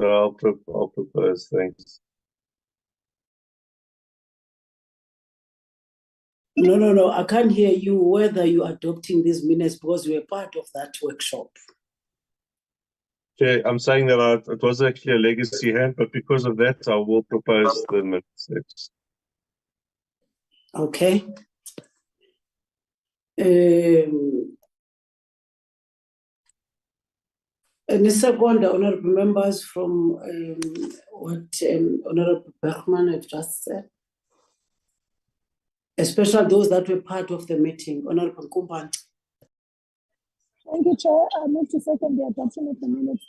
Thanks. No. I can't hear you whether you're adopting these minutes because you were part of that workshop. Chair, I'm saying that it was actually a legacy hand, but because of that, I will propose the minutes. Okay. And the second, honorable members, from what Honorable Bergman have just said, especially those that were part of the meeting. Honorable Kumban. Thank you, Chair. I move to second the adoption of the minutes.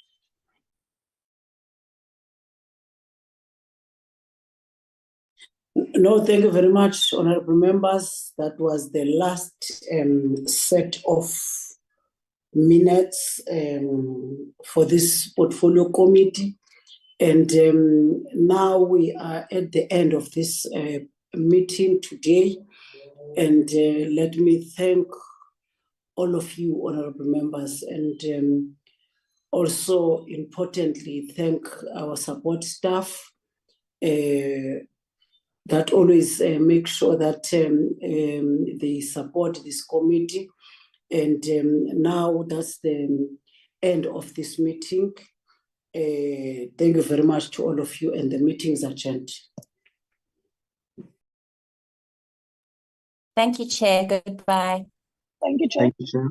No, thank you very much, honorable members. That was the last set of minutes for this portfolio committee. And now we are at the end of this meeting today. And let me thank all of you, honorable members, and also importantly, thank our support staff that always make sure that they support this committee. And now that's the end of this meeting. Thank you very much to all of you, and the meeting is adjourned. Thank you, Chair. Goodbye. Thank you, Chair. Thank you, Chair.